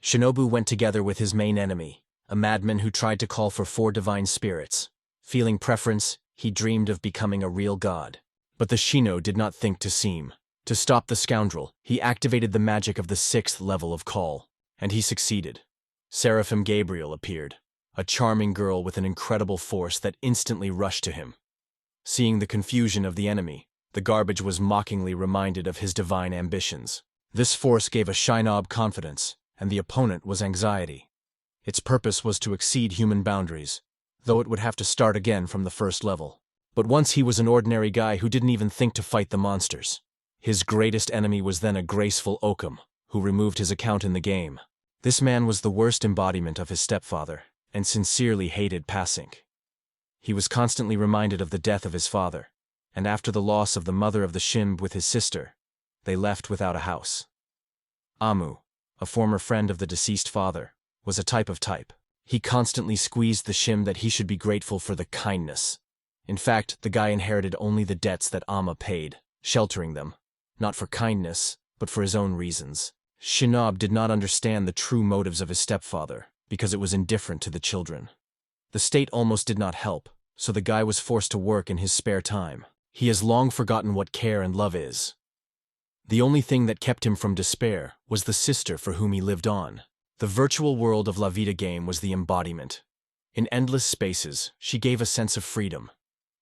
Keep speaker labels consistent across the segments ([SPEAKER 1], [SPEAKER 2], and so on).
[SPEAKER 1] Shinobu went together with his main enemy, a madman who tried to call for 4 divine spirits. Feeling preference, he dreamed of becoming a real god. But the Shino did not think to seem. To stop the scoundrel, he activated the magic of the 6th level of call, and he succeeded. Seraphim Gabriel appeared, a charming girl with an incredible force that instantly rushed to him. Seeing the confusion of the enemy, the garbage was mockingly reminded of his divine ambitions. This force gave a Shinob confidence, and the opponent was anxiety. Its purpose was to exceed human boundaries, though it would have to start again from the 1st level. But once he was an ordinary guy who didn't even think to fight the monsters. His greatest enemy was then a graceful Occam, who removed his account in the game. This man was the worst embodiment of his stepfather, and sincerely hated passing. He was constantly reminded of the death of his father, and after the loss of the mother of the Shimb with his sister, they left without a house. Amu, a former friend of the deceased father, was a type. He constantly squeezed the Shim that he should be grateful for the kindness. In fact, the guy inherited only the debts that Amma paid, sheltering them, not for kindness, but for his own reasons. Shinob did not understand the true motives of his stepfather, because it was indifferent to the children. The state almost did not help, so the guy was forced to work in his spare time. He has long forgotten what care and love is. The only thing that kept him from despair was the sister for whom he lived on. The virtual world of La Vida game was the embodiment. In endless spaces, she gave a sense of freedom.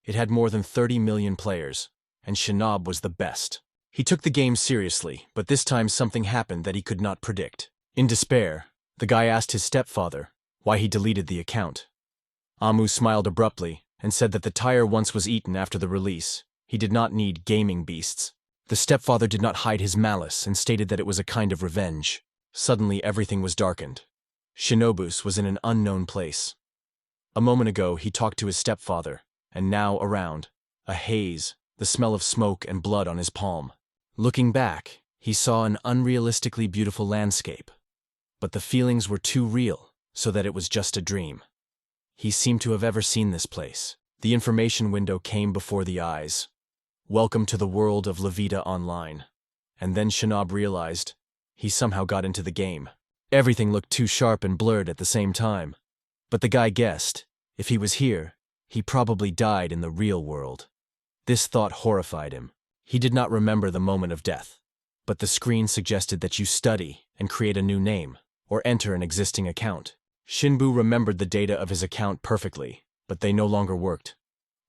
[SPEAKER 1] It had more than 30 million players, and Shinob was the best. He took the game seriously, but this time something happened that he could not predict. In despair, the guy asked his stepfather why he deleted the account. Amu smiled abruptly and said that the tire once was eaten after the release. He did not need gaming beasts. The stepfather did not hide his malice and stated that it was a kind of revenge. Suddenly everything was darkened. Shinobus was in an unknown place. A moment ago he talked to his stepfather, and now around, a haze, the smell of smoke and blood on his palm. Looking back, he saw an unrealistically beautiful landscape. But the feelings were too real, so that it was just a dream. He seemed to have ever seen this place. The information window came before the eyes. Welcome to the world of La Vida Online. And then Shinob realized he somehow got into the game. Everything looked too sharp and blurred at the same time. But the guy guessed, if he was here, he probably died in the real world. This thought horrified him. He did not remember the moment of death. But the screen suggested that you study and create a new name, or enter an existing account. Shinbu remembered the data of his account perfectly, but they no longer worked.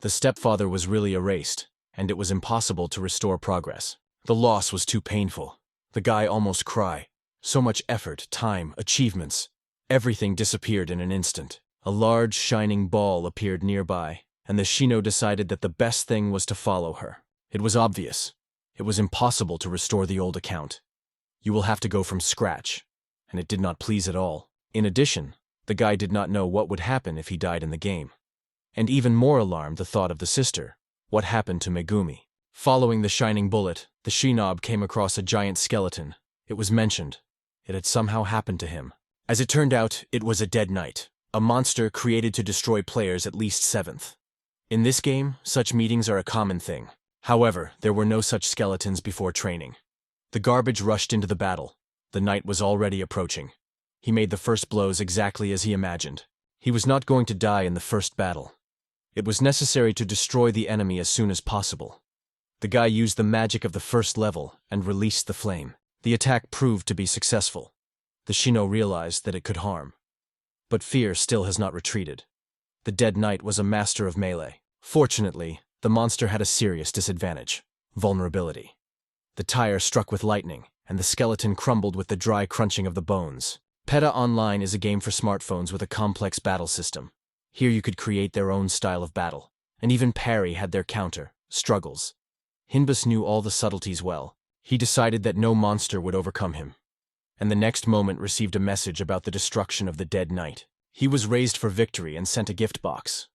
[SPEAKER 1] The stepfather was really erased, and it was impossible to restore progress. The loss was too painful. The guy almost cried. So much effort, time, achievements. Everything disappeared in an instant. A large, shining ball appeared nearby, and the Shino decided that the best thing was to follow her. It was obvious. It was impossible to restore the old account. You will have to go from scratch, and it did not please at all. In addition, the guy did not know what would happen if he died in the game. And even more alarmed the thought of the sister. What happened to Megumi? Following the shining bullet, the Shinob came across a giant skeleton. It was mentioned. It had somehow happened to him. As it turned out, it was a dead knight, a monster created to destroy players at least 7th. In this game, such meetings are a common thing. However, there were no such skeletons before training. The garbage rushed into the battle. The knight was already approaching. He made the first blows exactly as he imagined. He was not going to die in the first battle. It was necessary to destroy the enemy as soon as possible. The guy used the magic of the 1st level and released the flame. The attack proved to be successful. The Shino realized that it could harm. But fear still has not retreated. The dead knight was a master of melee. Fortunately, the monster had a serious disadvantage: vulnerability. The tire struck with lightning, and the skeleton crumbled with the dry crunching of the bones. PETA Online is a game for smartphones with a complex battle system. Here you could create their own style of battle, and even parry had their counter, struggles. Hinbus knew all the subtleties well. He decided that no monster would overcome him, and the next moment received a message about the destruction of the dead knight. He was raised for victory and sent a gift box.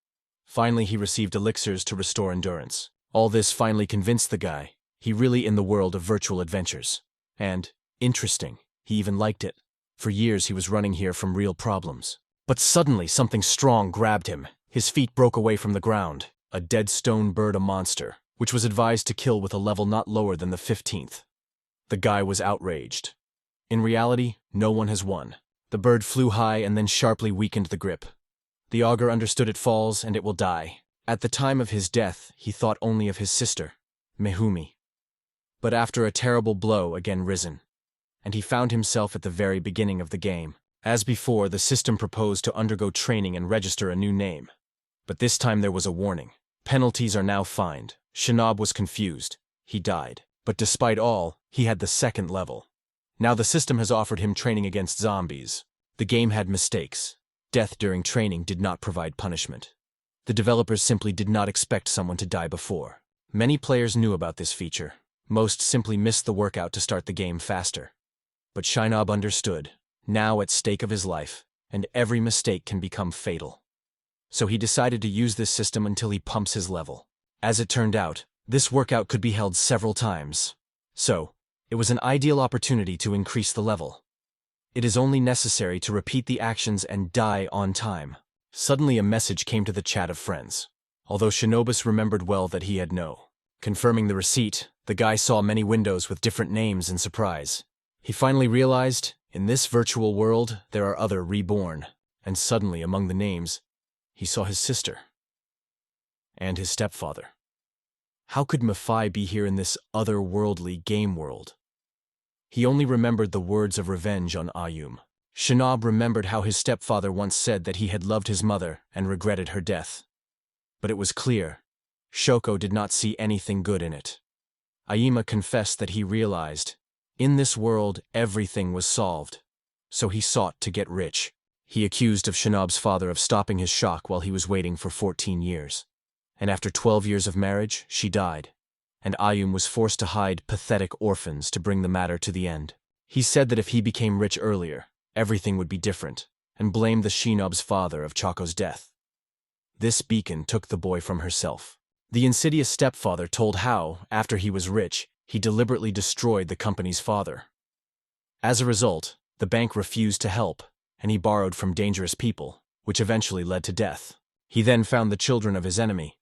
[SPEAKER 1] Finally, he received elixirs to restore endurance. All this finally convinced the guy he really in the world of virtual adventures. And, interesting, he even liked it. For years he was running here from real problems. But suddenly something strong grabbed him. His feet broke away from the ground. A dead stone bird, a monster, which was advised to kill with a level not lower than the 15th. The guy was outraged. In reality, no one has won. The bird flew high and then sharply weakened the grip. The augur understood it falls and it will die. At the time of his death, he thought only of his sister, Mehumi. But after a terrible blow again risen, and he found himself at the very beginning of the game. As before, the system proposed to undergo training and register a new name. But this time there was a warning. Penalties are now fined. Shinob was confused. He died. But despite all, he had the second level. Now the system has offered him training against zombies. The game had mistakes. Death during training did not provide punishment. The developers simply did not expect someone to die before. Many players knew about this feature. Most simply missed the workout to start the game faster. But Shinob understood, now at stake of his life, and every mistake can become fatal. So he decided to use this system until he pumps his level. As it turned out, this workout could be held several times. So, it was an ideal opportunity to increase the level. It is only necessary to repeat the actions and die on time. Suddenly a message came to the chat of friends. Although Shinobus remembered well that he had no. Confirming the receipt, the guy saw many windows with different names in surprise. He finally realized, in this virtual world, there are other Reborn, and suddenly among the names, he saw his sister. And his stepfather. How could Mafai be here in this otherworldly game world? He only remembered the words of revenge on Ayum. Shinob remembered how his stepfather once said that he had loved his mother and regretted her death. But it was clear, Shoko did not see anything good in it. Ayuma confessed that he realized, in this world everything was solved, so he sought to get rich. He accused of Shinob's father of stopping his shock while he was waiting for 14 years. And after 12 years of marriage, she died, and Ayum was forced to hide pathetic orphans to bring the matter to the end. He said that if he became rich earlier, everything would be different, and blamed the Shinob's father of Chako's death. This beacon took the boy from herself. The insidious stepfather told how, after he was rich, he deliberately destroyed the company's father. As a result, the bank refused to help, and he borrowed from dangerous people, which eventually led to death. He then found the children of his enemy,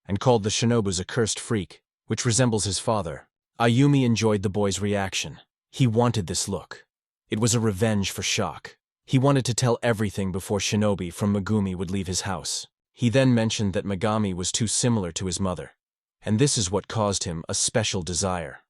[SPEAKER 1] and called the Shinobus a cursed freak, which resembles his father. Ayumi enjoyed the boy's reaction. He wanted this look. It was a revenge for shock. He wanted to tell everything before Shinobi from Megumi would leave his house. He then mentioned that Megami was too similar to his mother, and this is what caused him a special desire.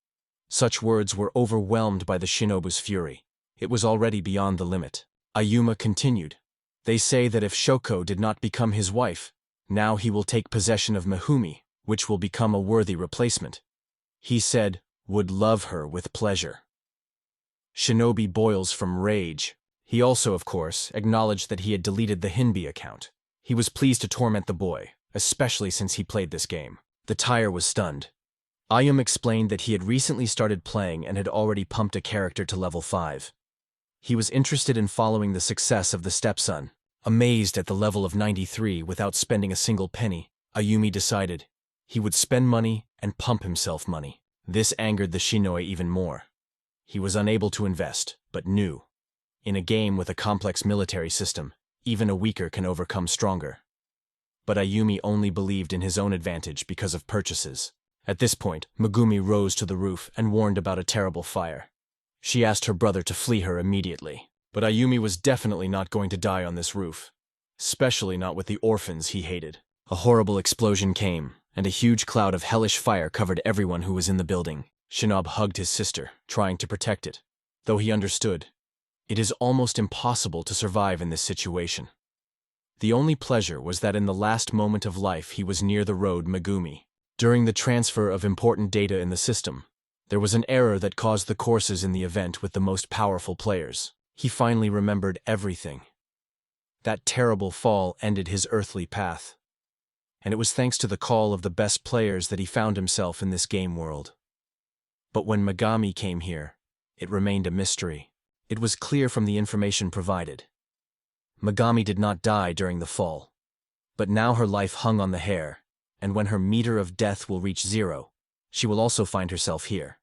[SPEAKER 1] Such words were overwhelmed by the Shinobu's fury. It was already beyond the limit. Ayuma continued. They say that if Shoko did not become his wife, now he will take possession of Mehumi, which will become a worthy replacement. He said, would love her with pleasure. Shinobi boils from rage. He also, of course, acknowledged that he had deleted the Hinbi account. He was pleased to torment the boy, especially since he played this game. The tire was stunned. Ayum explained that he had recently started playing and had already pumped a character to level 5. He was interested in following the success of the stepson. Amazed at the level of 93 without spending a single penny, Ayumi decided he would spend money and pump himself money. This angered the Shinoi even more. He was unable to invest, but knew. In a game with a complex military system, even a weaker can overcome stronger. But Ayumi only believed in his own advantage because of purchases. At this point, Megumi rose to the roof and warned about a terrible fire. She asked her brother to flee her immediately. But Ayumi was definitely not going to die on this roof. Especially not with the orphans he hated. A horrible explosion came, and a huge cloud of hellish fire covered everyone who was in the building. Shinob hugged his sister, trying to protect it. Though he understood, it is almost impossible to survive in this situation. The only pleasure was that in the last moment of life he was near the road Megumi. During the transfer of important data in the system, there was an error that caused the courses in the event with the most powerful players. He finally remembered everything. That terrible fall ended his earthly path. And it was thanks to the call of the best players that he found himself in this game world. But when Megami came here, it remained a mystery. It was clear from the information provided. Megami did not die during the fall. But now her life hung on the hair, and when her meter of death will reach 0, she will also find herself here.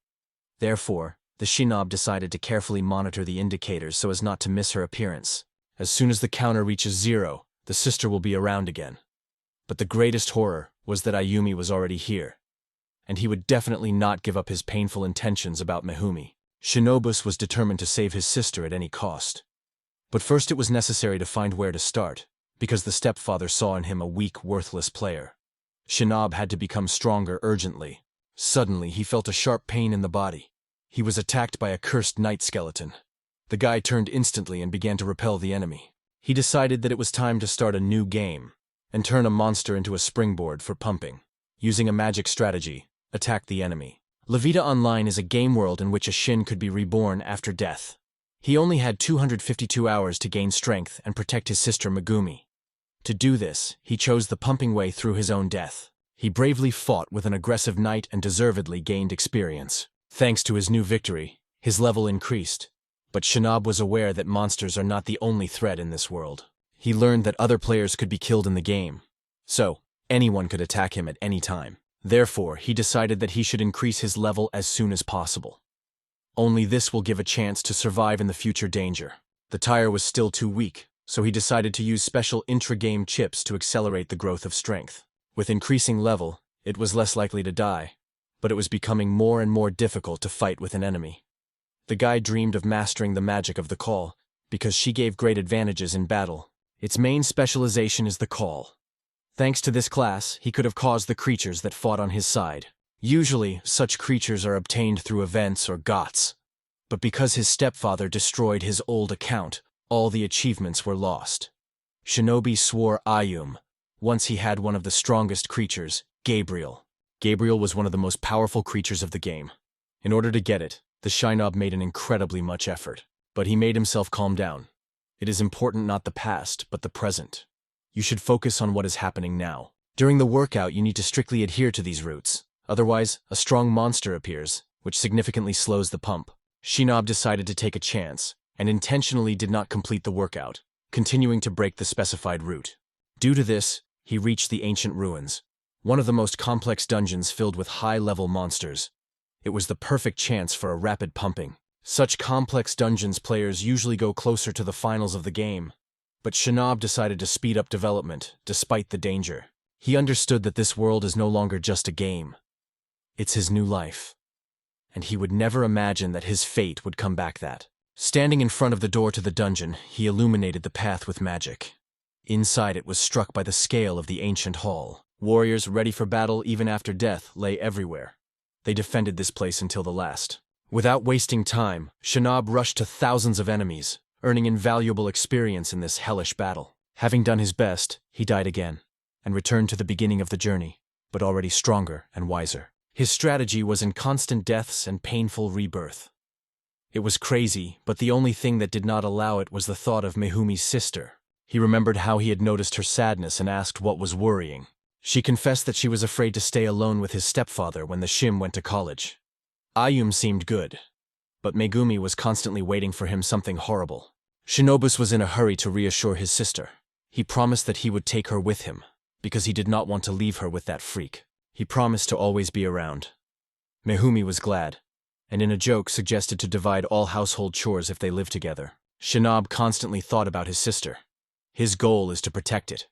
[SPEAKER 1] Therefore, the Shinob decided to carefully monitor the indicators so as not to miss her appearance. As soon as the counter reaches 0, the sister will be around again. But the greatest horror was that Ayumi was already here, and he would definitely not give up his painful intentions about Mehumi. Shinobus was determined to save his sister at any cost. But first it was necessary to find where to start, because the stepfather saw in him a weak, worthless player. Shinob had to become stronger urgently. Suddenly, he felt a sharp pain in the body. He was attacked by a cursed night skeleton. The guy turned instantly and began to repel the enemy. He decided that it was time to start a new game, and turn a monster into a springboard for pumping. Using a magic strategy, attack the enemy. La Vida Online is a game world in which a Shin could be reborn after death. He only had 252 hours to gain strength and protect his sister Megumi. To do this, he chose the pumping way through his own death. He bravely fought with an aggressive knight and deservedly gained experience. Thanks to his new victory, his level increased. But Shinob was aware that monsters are not the only threat in this world. He learned that other players could be killed in the game. So, anyone could attack him at any time. Therefore, he decided that he should increase his level as soon as possible. Only this will give a chance to survive in the future danger. The tire was still too weak, so he decided to use special intra-game chips to accelerate the growth of strength. With increasing level, it was less likely to die, but it was becoming more and more difficult to fight with an enemy. The guy dreamed of mastering the magic of the call, because she gave great advantages in battle. Its main specialization is the call. Thanks to this class, he could have caused the creatures that fought on his side. Usually, such creatures are obtained through events or gots. But because his stepfather destroyed his old account, all the achievements were lost. Shinobi swore Ayum. Once he had one of the strongest creatures, Gabriel. Gabriel was one of the most powerful creatures of the game. In order to get it, the Shinob made an incredibly much effort. But he made himself calm down. It is important not the past, but the present. You should focus on what is happening now. During the workout, you need to strictly adhere to these routes. Otherwise, a strong monster appears, which significantly slows the pump. Shinob decided to take a chance, and intentionally did not complete the workout, continuing to break the specified route. Due to this, he reached the ancient ruins, one of the most complex dungeons filled with high-level monsters. It was the perfect chance for a rapid pumping. Such complex dungeons players usually go closer to the finals of the game, but Shinob decided to speed up development, despite the danger. He understood that this world is no longer just a game. It's his new life. And he would never imagine that his fate would come back that. Standing in front of the door to the dungeon, he illuminated the path with magic. Inside it was struck by the scale of the ancient hall. Warriors ready for battle even after death lay everywhere. They defended this place until the last. Without wasting time, Shinob rushed to thousands of enemies, earning invaluable experience in this hellish battle. Having done his best, he died again, and returned to the beginning of the journey, but already stronger and wiser. His strategy was in constant deaths and painful rebirth. It was crazy, but the only thing that did not allow it was the thought of Megumi's sister. He remembered how he had noticed her sadness and asked what was worrying. She confessed that she was afraid to stay alone with his stepfather when the Shim went to college. Ayum seemed good, but Megumi was constantly waiting for him something horrible. Shinobus was in a hurry to reassure his sister. He promised that he would take her with him, because he did not want to leave her with that freak. He promised to always be around. Megumi was glad, and in a joke suggested to divide all household chores if they lived together. Shinob constantly thought about his sister. His goal is to protect it.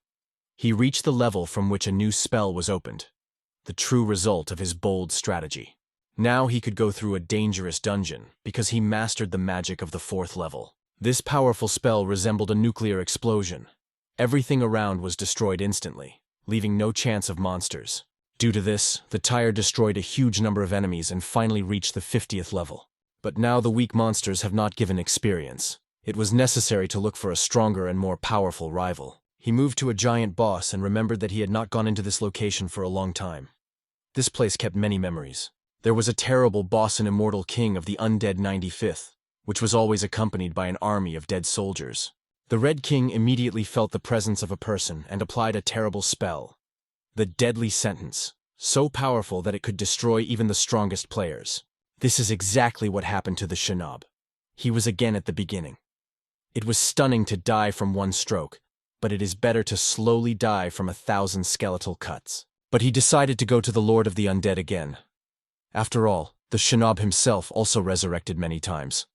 [SPEAKER 1] He reached the level from which a new spell was opened, the true result of his bold strategy. Now he could go through a dangerous dungeon because he mastered the magic of the 4th level. This powerful spell resembled a nuclear explosion. Everything around was destroyed instantly, leaving no chance of monsters. Due to this, the tire destroyed a huge number of enemies and finally reached the 50th level. But now the weak monsters have not given experience. It was necessary to look for a stronger and more powerful rival. He moved to a giant boss and remembered that he had not gone into this location for a long time. This place kept many memories. There was a terrible boss and immortal king of the undead 95th, which was always accompanied by an army of dead soldiers. The Red King immediately felt the presence of a person and applied a terrible spell. The Deadly Sentence, so powerful that it could destroy even the strongest players. This is exactly what happened to the Shinob. He was again at the beginning. It was stunning to die from one stroke, but it is better to slowly die from 1,000 skeletal cuts. But he decided to go to the Lord of the Undead again. After all, the Shinob himself also resurrected many times.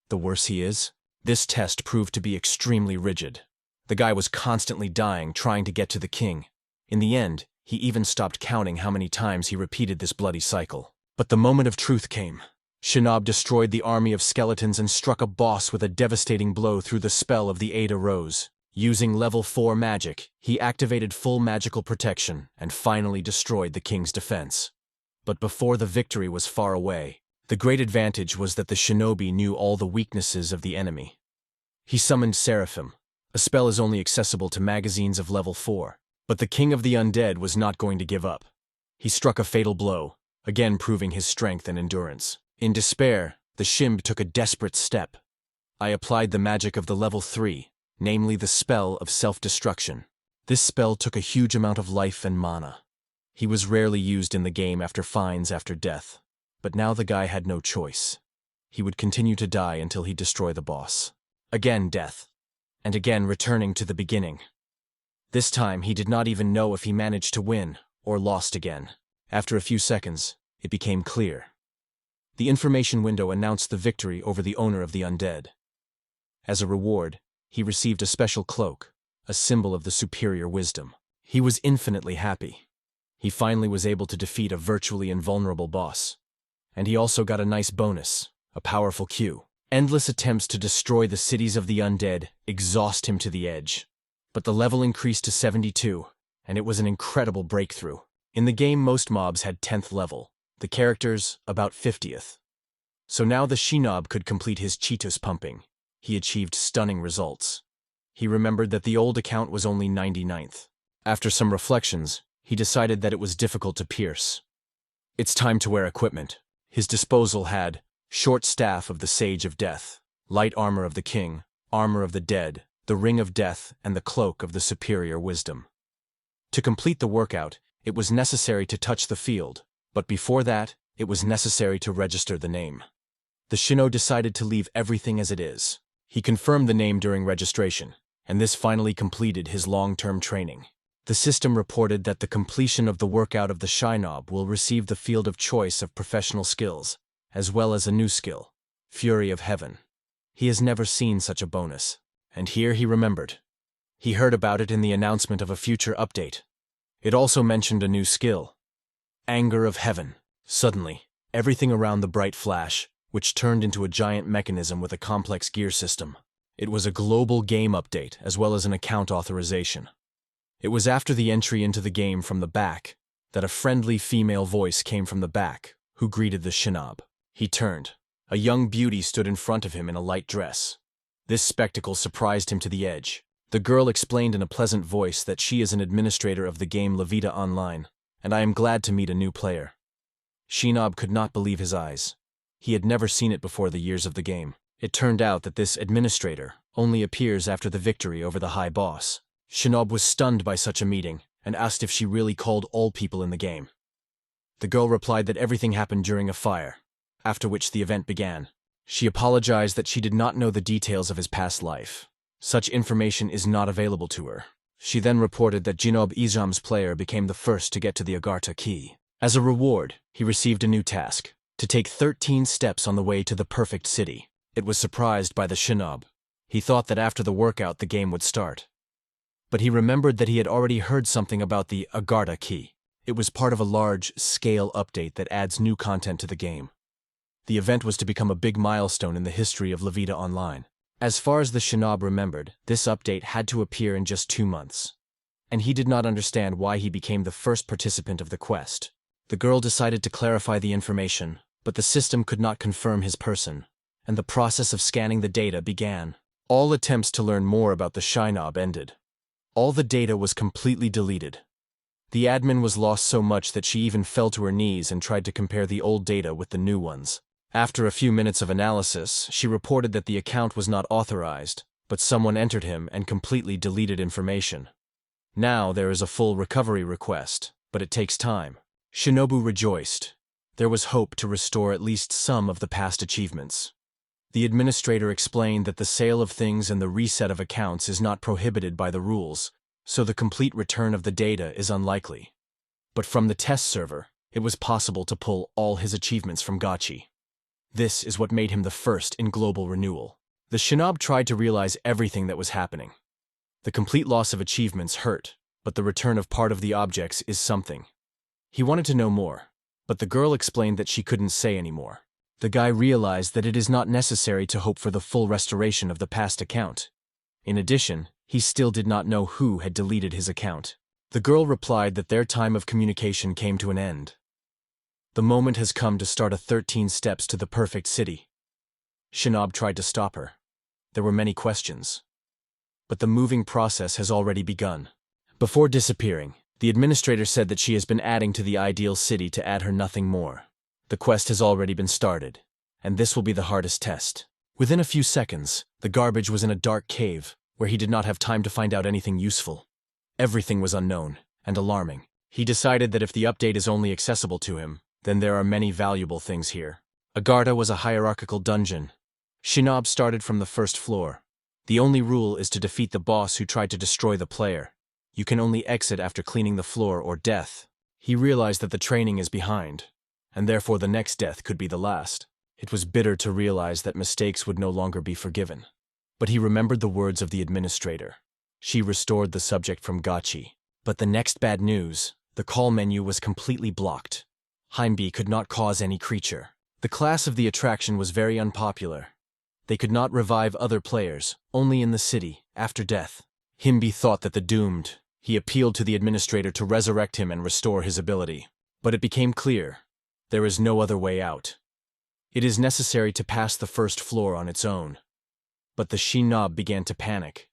[SPEAKER 1] The worse he is, this test proved to be extremely rigid. The guy was constantly dying trying to get to the king. In the end, he even stopped counting how many times he repeated this bloody cycle. But the moment of truth came. Shinob destroyed the army of skeletons and struck a boss with a devastating blow through the spell of the Ada Rose. Using level 4 magic, he activated full magical protection and finally destroyed the king's defense. But before the victory was far away, the great advantage was that the shinobi knew all the weaknesses of the enemy. He summoned Seraphim. A spell is only accessible to magazines of level 4, but the king of the undead was not going to give up. He struck a fatal blow, again proving his strength and endurance. In despair, the Shimb took a desperate step. I applied the magic of the level 3, namely the spell of self-destruction. This spell took a huge amount of life and mana. He was rarely used in the game after finds after death, but now the guy had no choice. He would continue to die until he destroyed the boss. Again death, and again returning to the beginning. This time he did not even know if he managed to win or lost again. After a few seconds, it became clear. The information window announced the victory over the owner of the undead. As a reward, he received a special cloak, a symbol of the superior wisdom. He was infinitely happy. He finally was able to defeat a virtually invulnerable boss. And he also got a nice bonus, a powerful Q. Endless attempts to destroy the cities of the undead exhaust him to the edge. But the level increased to 72, and it was an incredible breakthrough. In the game, most mobs had 10th level, the characters about 50th. So now the Shinob could complete his Cheetos pumping. He achieved stunning results. He remembered that the old account was only 99th. After some reflections, he decided that it was difficult to pierce. It's time to wear equipment. His disposal had short staff of the Sage of Death, light armor of the King, armor of the Dead, the Ring of Death, and the Cloak of the Superior Wisdom. To complete the workout, it was necessary to touch the field, but before that, it was necessary to register the name. The Shino decided to leave everything as it is. He confirmed the name during registration, and this finally completed his long-term training. The system reported that the completion of the workout of the Shinob will receive the field of choice of professional skills, as well as a new skill, Fury of Heaven. He has never seen such a bonus, and here he remembered. He heard about it in the announcement of a future update. It also mentioned a new skill, Anger of Heaven. Suddenly, everything around the bright flash, which turned into a giant mechanism with a complex gear system. It was a global game update as well as an account authorization. It was after the entry into the game from the back that a friendly female voice came from the back, who greeted the Shinob. He turned. A young beauty stood in front of him in a light dress. This spectacle surprised him to the edge. The girl explained in a pleasant voice that she is an administrator of the game Levita Online, and I am glad to meet a new player. Shinob could not believe his eyes. He had never seen it before the years of the game. It turned out that this administrator only appears after the victory over the high boss. Shinob was stunned by such a meeting and asked if she really called all people in the game. The girl replied that everything happened during a fire, after which the event began. She apologized that she did not know the details of his past life. Such information is not available to her. She then reported that Jinob Izam's player became the first to get to the Agartha key. As a reward, he received a new task, to take 13 steps on the way to the perfect city. It was surprised by the Shinob. He thought that after the workout the game would start. But he remembered that he had already heard something about the Agartha key. It was part of a large-scale update that adds new content to the game. The event was to become a big milestone in the history of Levita Online. As far as the Shinob remembered, this update had to appear in just 2 months. And he did not understand why he became the first participant of the quest. The girl decided to clarify the information, but the system could not confirm his person, and the process of scanning the data began. All attempts to learn more about the Shinob ended. All the data was completely deleted. The admin was lost so much that she even fell to her knees and tried to compare the old data with the new ones. After a few minutes of analysis, she reported that the account was not authorized, but someone entered him and completely deleted information. Now there is a full recovery request, but it takes time. Shinobu rejoiced. There was hope to restore at least some of the past achievements. The administrator explained that the sale of things and the reset of accounts is not prohibited by the rules, so the complete return of the data is unlikely. But from the test server, it was possible to pull all his achievements from Gachi. This is what made him the first in global renewal. The Shinob tried to realize everything that was happening. The complete loss of achievements hurt, but the return of part of the objects is something. He wanted to know more, but the girl explained that she couldn't say anymore. The guy realized that it is not necessary to hope for the full restoration of the past account. In addition, he still did not know who had deleted his account. The girl replied that their time of communication came to an end. The moment has come to start a 13 steps to the perfect city. Shinob tried to stop her. There were many questions. But the moving process has already begun. Before disappearing, the administrator said that she has been adding to the ideal city to add her nothing more. The quest has already been started, and this will be the hardest test. Within a few seconds, the garbage was in a dark cave, where he did not have time to find out anything useful. Everything was unknown and alarming. He decided that if the update is only accessible to him, then there are many valuable things here. Agartha was a hierarchical dungeon. Shinob started from the first floor. The only rule is to defeat the boss who tried to destroy the player. You can only exit after cleaning the floor or death. He realized that the training is behind, and therefore the next death could be the last. It was bitter to realize that mistakes would no longer be forgiven. But he remembered the words of the administrator. She restored the subject from Gachi. But the next bad news, the call menu was completely blocked. Heimby could not cause any creature. The class of the attraction was very unpopular. They could not revive other players, only in the city, after death. Heimby thought that the doomed. He appealed to the administrator to resurrect him and restore his ability. But it became clear. There is no other way out. It is necessary to pass the first floor on its own. But the Shinob began to panic.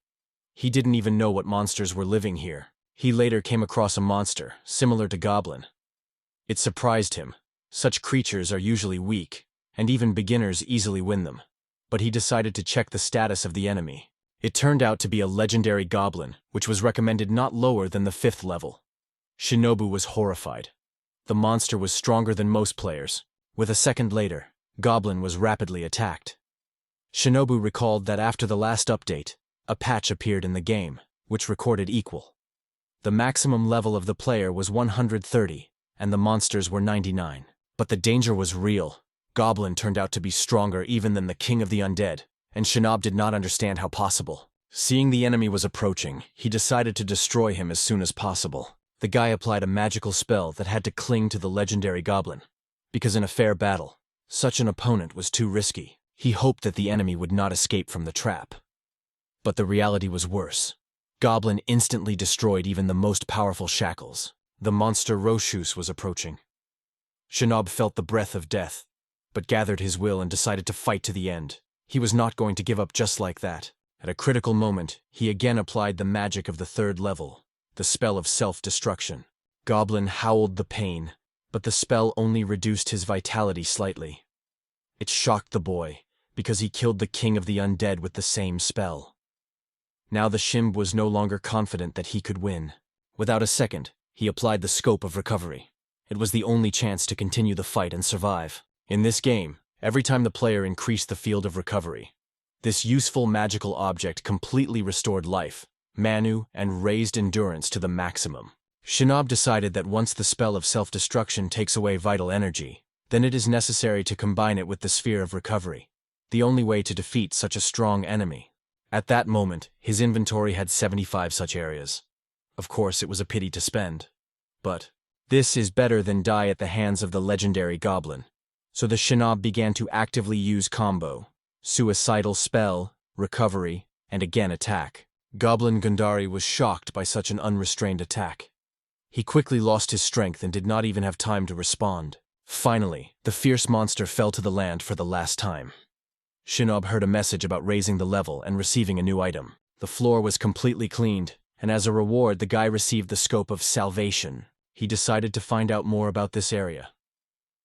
[SPEAKER 1] He didn't even know what monsters were living here. He later came across a monster, similar to Goblin. It surprised him. Such creatures are usually weak, and even beginners easily win them. But he decided to check the status of the enemy. It turned out to be a legendary goblin, which was recommended not lower than the 5th level. Shinobu was horrified. The monster was stronger than most players. With a second later, Goblin was rapidly attacked. Shinobu recalled that after the last update, a patch appeared in the game, which recorded equal. The maximum level of the player was 130, and the monsters were 99. But the danger was real. Goblin turned out to be stronger even than the king of the undead, and Shinob did not understand how possible. Seeing the enemy was approaching, he decided to destroy him as soon as possible. The guy applied a magical spell that had to cling to the legendary goblin. Because in a fair battle, such an opponent was too risky. He hoped that the enemy would not escape from the trap. But the reality was worse. Goblin instantly destroyed even the most powerful shackles. The monster Roshus was approaching. Shinob felt the breath of death, but gathered his will and decided to fight to the end. He was not going to give up just like that. At a critical moment, he again applied the magic of the 3rd level, the spell of self-destruction. Goblin howled the pain, but the spell only reduced his vitality slightly. It shocked the boy, because he killed the king of the undead with the same spell. Now the Shimb was no longer confident that he could win. Without a second, he applied the scope of recovery. It was the only chance to continue the fight and survive. In this game, every time the player increased the field of recovery, this useful magical object completely restored life, manu, and raised endurance to the maximum. Shinob decided that once the spell of self-destruction takes away vital energy, then it is necessary to combine it with the sphere of recovery, the only way to defeat such a strong enemy. At that moment, his inventory had 75 such areas. Of course, it was a pity to spend. But this is better than die at the hands of the legendary goblin. So the Shinob began to actively use combo, suicidal spell, recovery, and again attack. Goblin Gundari was shocked by such an unrestrained attack. He quickly lost his strength and did not even have time to respond. Finally, the fierce monster fell to the land for the last time. Shinob heard a message about raising the level and receiving a new item. The floor was completely cleaned, and as a reward the guy received the scope of salvation. He decided to find out more about this area.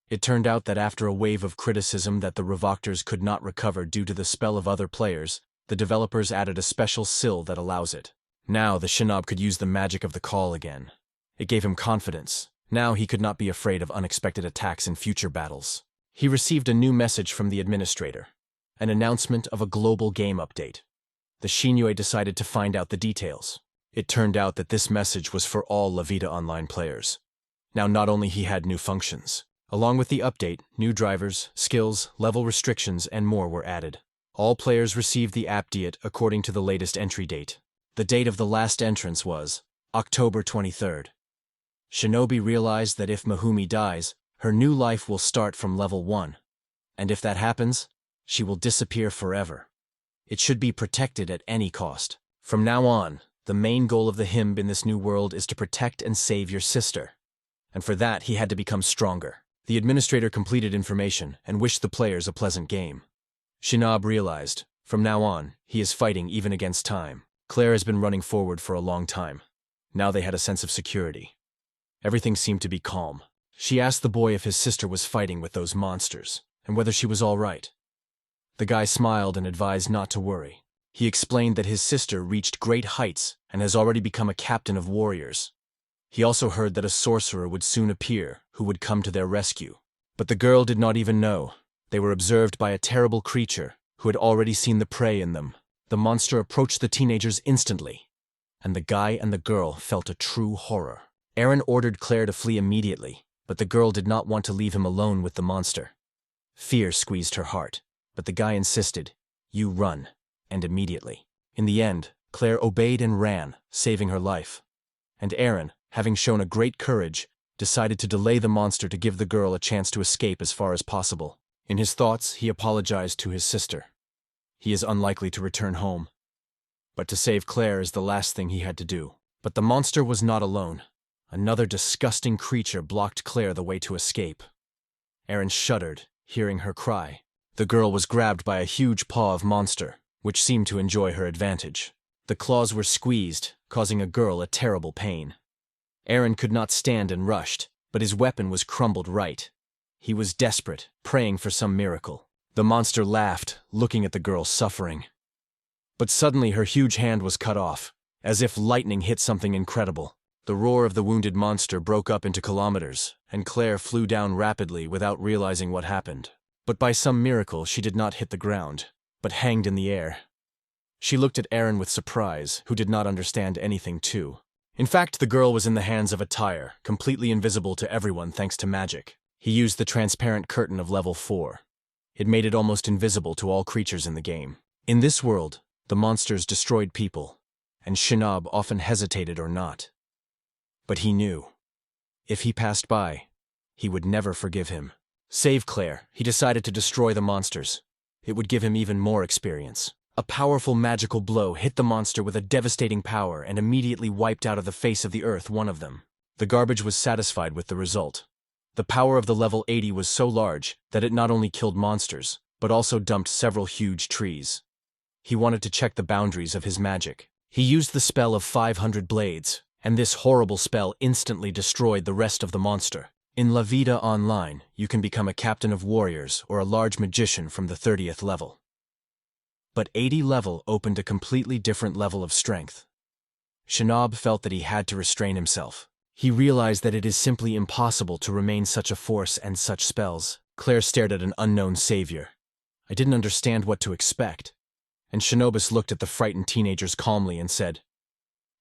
[SPEAKER 1] It turned out that after a wave of criticism that the Revoctors could not recover due to the spell of other players, the developers added a special sill that allows it. Now the Shinob could use the magic of the call again. It gave him confidence. Now he could not be afraid of unexpected attacks in future battles. He received a new message from the administrator, an announcement of a global game update. The Shinue decided to find out the details. It turned out that this message was for all La Vida Online players. Now not only he had new functions. Along with the update, new drivers, skills, level restrictions, and more were added. All players received the update according to the latest entry date. The date of the last entrance was October 23rd. Shinobi realized that if Mahumi dies, her new life will start from level 1. And if that happens, she will disappear forever. It should be protected at any cost. From now on, the main goal of the hymn in this new world is to protect and save your sister. And for that, he had to become stronger. The administrator completed information and wished the players a pleasant game. Shinob realized, from now on, he is fighting even against time. Claire has been running forward for a long time. Now they had a sense of security. Everything seemed to be calm. She asked the boy if his sister was fighting with those monsters, and whether she was all right. The guy smiled and advised not to worry. He explained that his sister reached great heights and has already become a captain of warriors. He also heard that a sorcerer would soon appear who would come to their rescue. But the girl did not even know. They were observed by a terrible creature who had already seen the prey in them. The monster approached the teenagers instantly, and the guy and the girl felt a true horror. Aaron ordered Claire to flee immediately, but the girl did not want to leave him alone with the monster. Fear squeezed her heart, but the guy insisted, "You run," and immediately. In the end, Claire obeyed and ran, saving her life. And Aaron, having shown a great courage, decided to delay the monster to give the girl a chance to escape as far as possible. In his thoughts, he apologized to his sister. He is unlikely to return home. But to save Claire is the last thing he had to do. But the monster was not alone. Another disgusting creature blocked Claire the way to escape. Aaron shuddered, hearing her cry. The girl was grabbed by a huge paw of monster, which seemed to enjoy her advantage. The claws were squeezed, causing a girl a terrible pain. Aaron could not stand and rushed, but his weapon was crumbled right. He was desperate, praying for some miracle. The monster laughed, looking at the girl suffering. But suddenly her huge hand was cut off, as if lightning hit something incredible. The roar of the wounded monster broke up into kilometers, and Claire flew down rapidly without realizing what happened. But by some miracle she did not hit the ground, but hanged in the air. She looked at Aaron with surprise, who did not understand anything too. In fact, the girl was in the hands of a tire, completely invisible to everyone thanks to magic. He used the transparent curtain of level 4. It made it almost invisible to all creatures in the game. In this world, the monsters destroyed people, and Shinob often hesitated or not. But he knew. If he passed by, he would never forgive him. Save Claire, he decided to destroy the monsters. It would give him even more experience. A powerful magical blow hit the monster with a devastating power and immediately wiped out of the face of the earth one of them. The garbage was satisfied with the result. The power of the level 80 was so large that it not only killed monsters, but also dumped several huge trees. He wanted to check the boundaries of his magic. He used the spell of 500 blades, and this horrible spell instantly destroyed the rest of the monster. In La Vida Online, you can become a captain of warriors or a large magician from the 30th level. But 80 level opened a completely different level of strength. Shinob felt that he had to restrain himself. He realized that it is simply impossible to remain such a force and such spells. Claire stared at an unknown savior. I didn't understand what to expect. And Shinobis looked at the frightened teenagers calmly and said,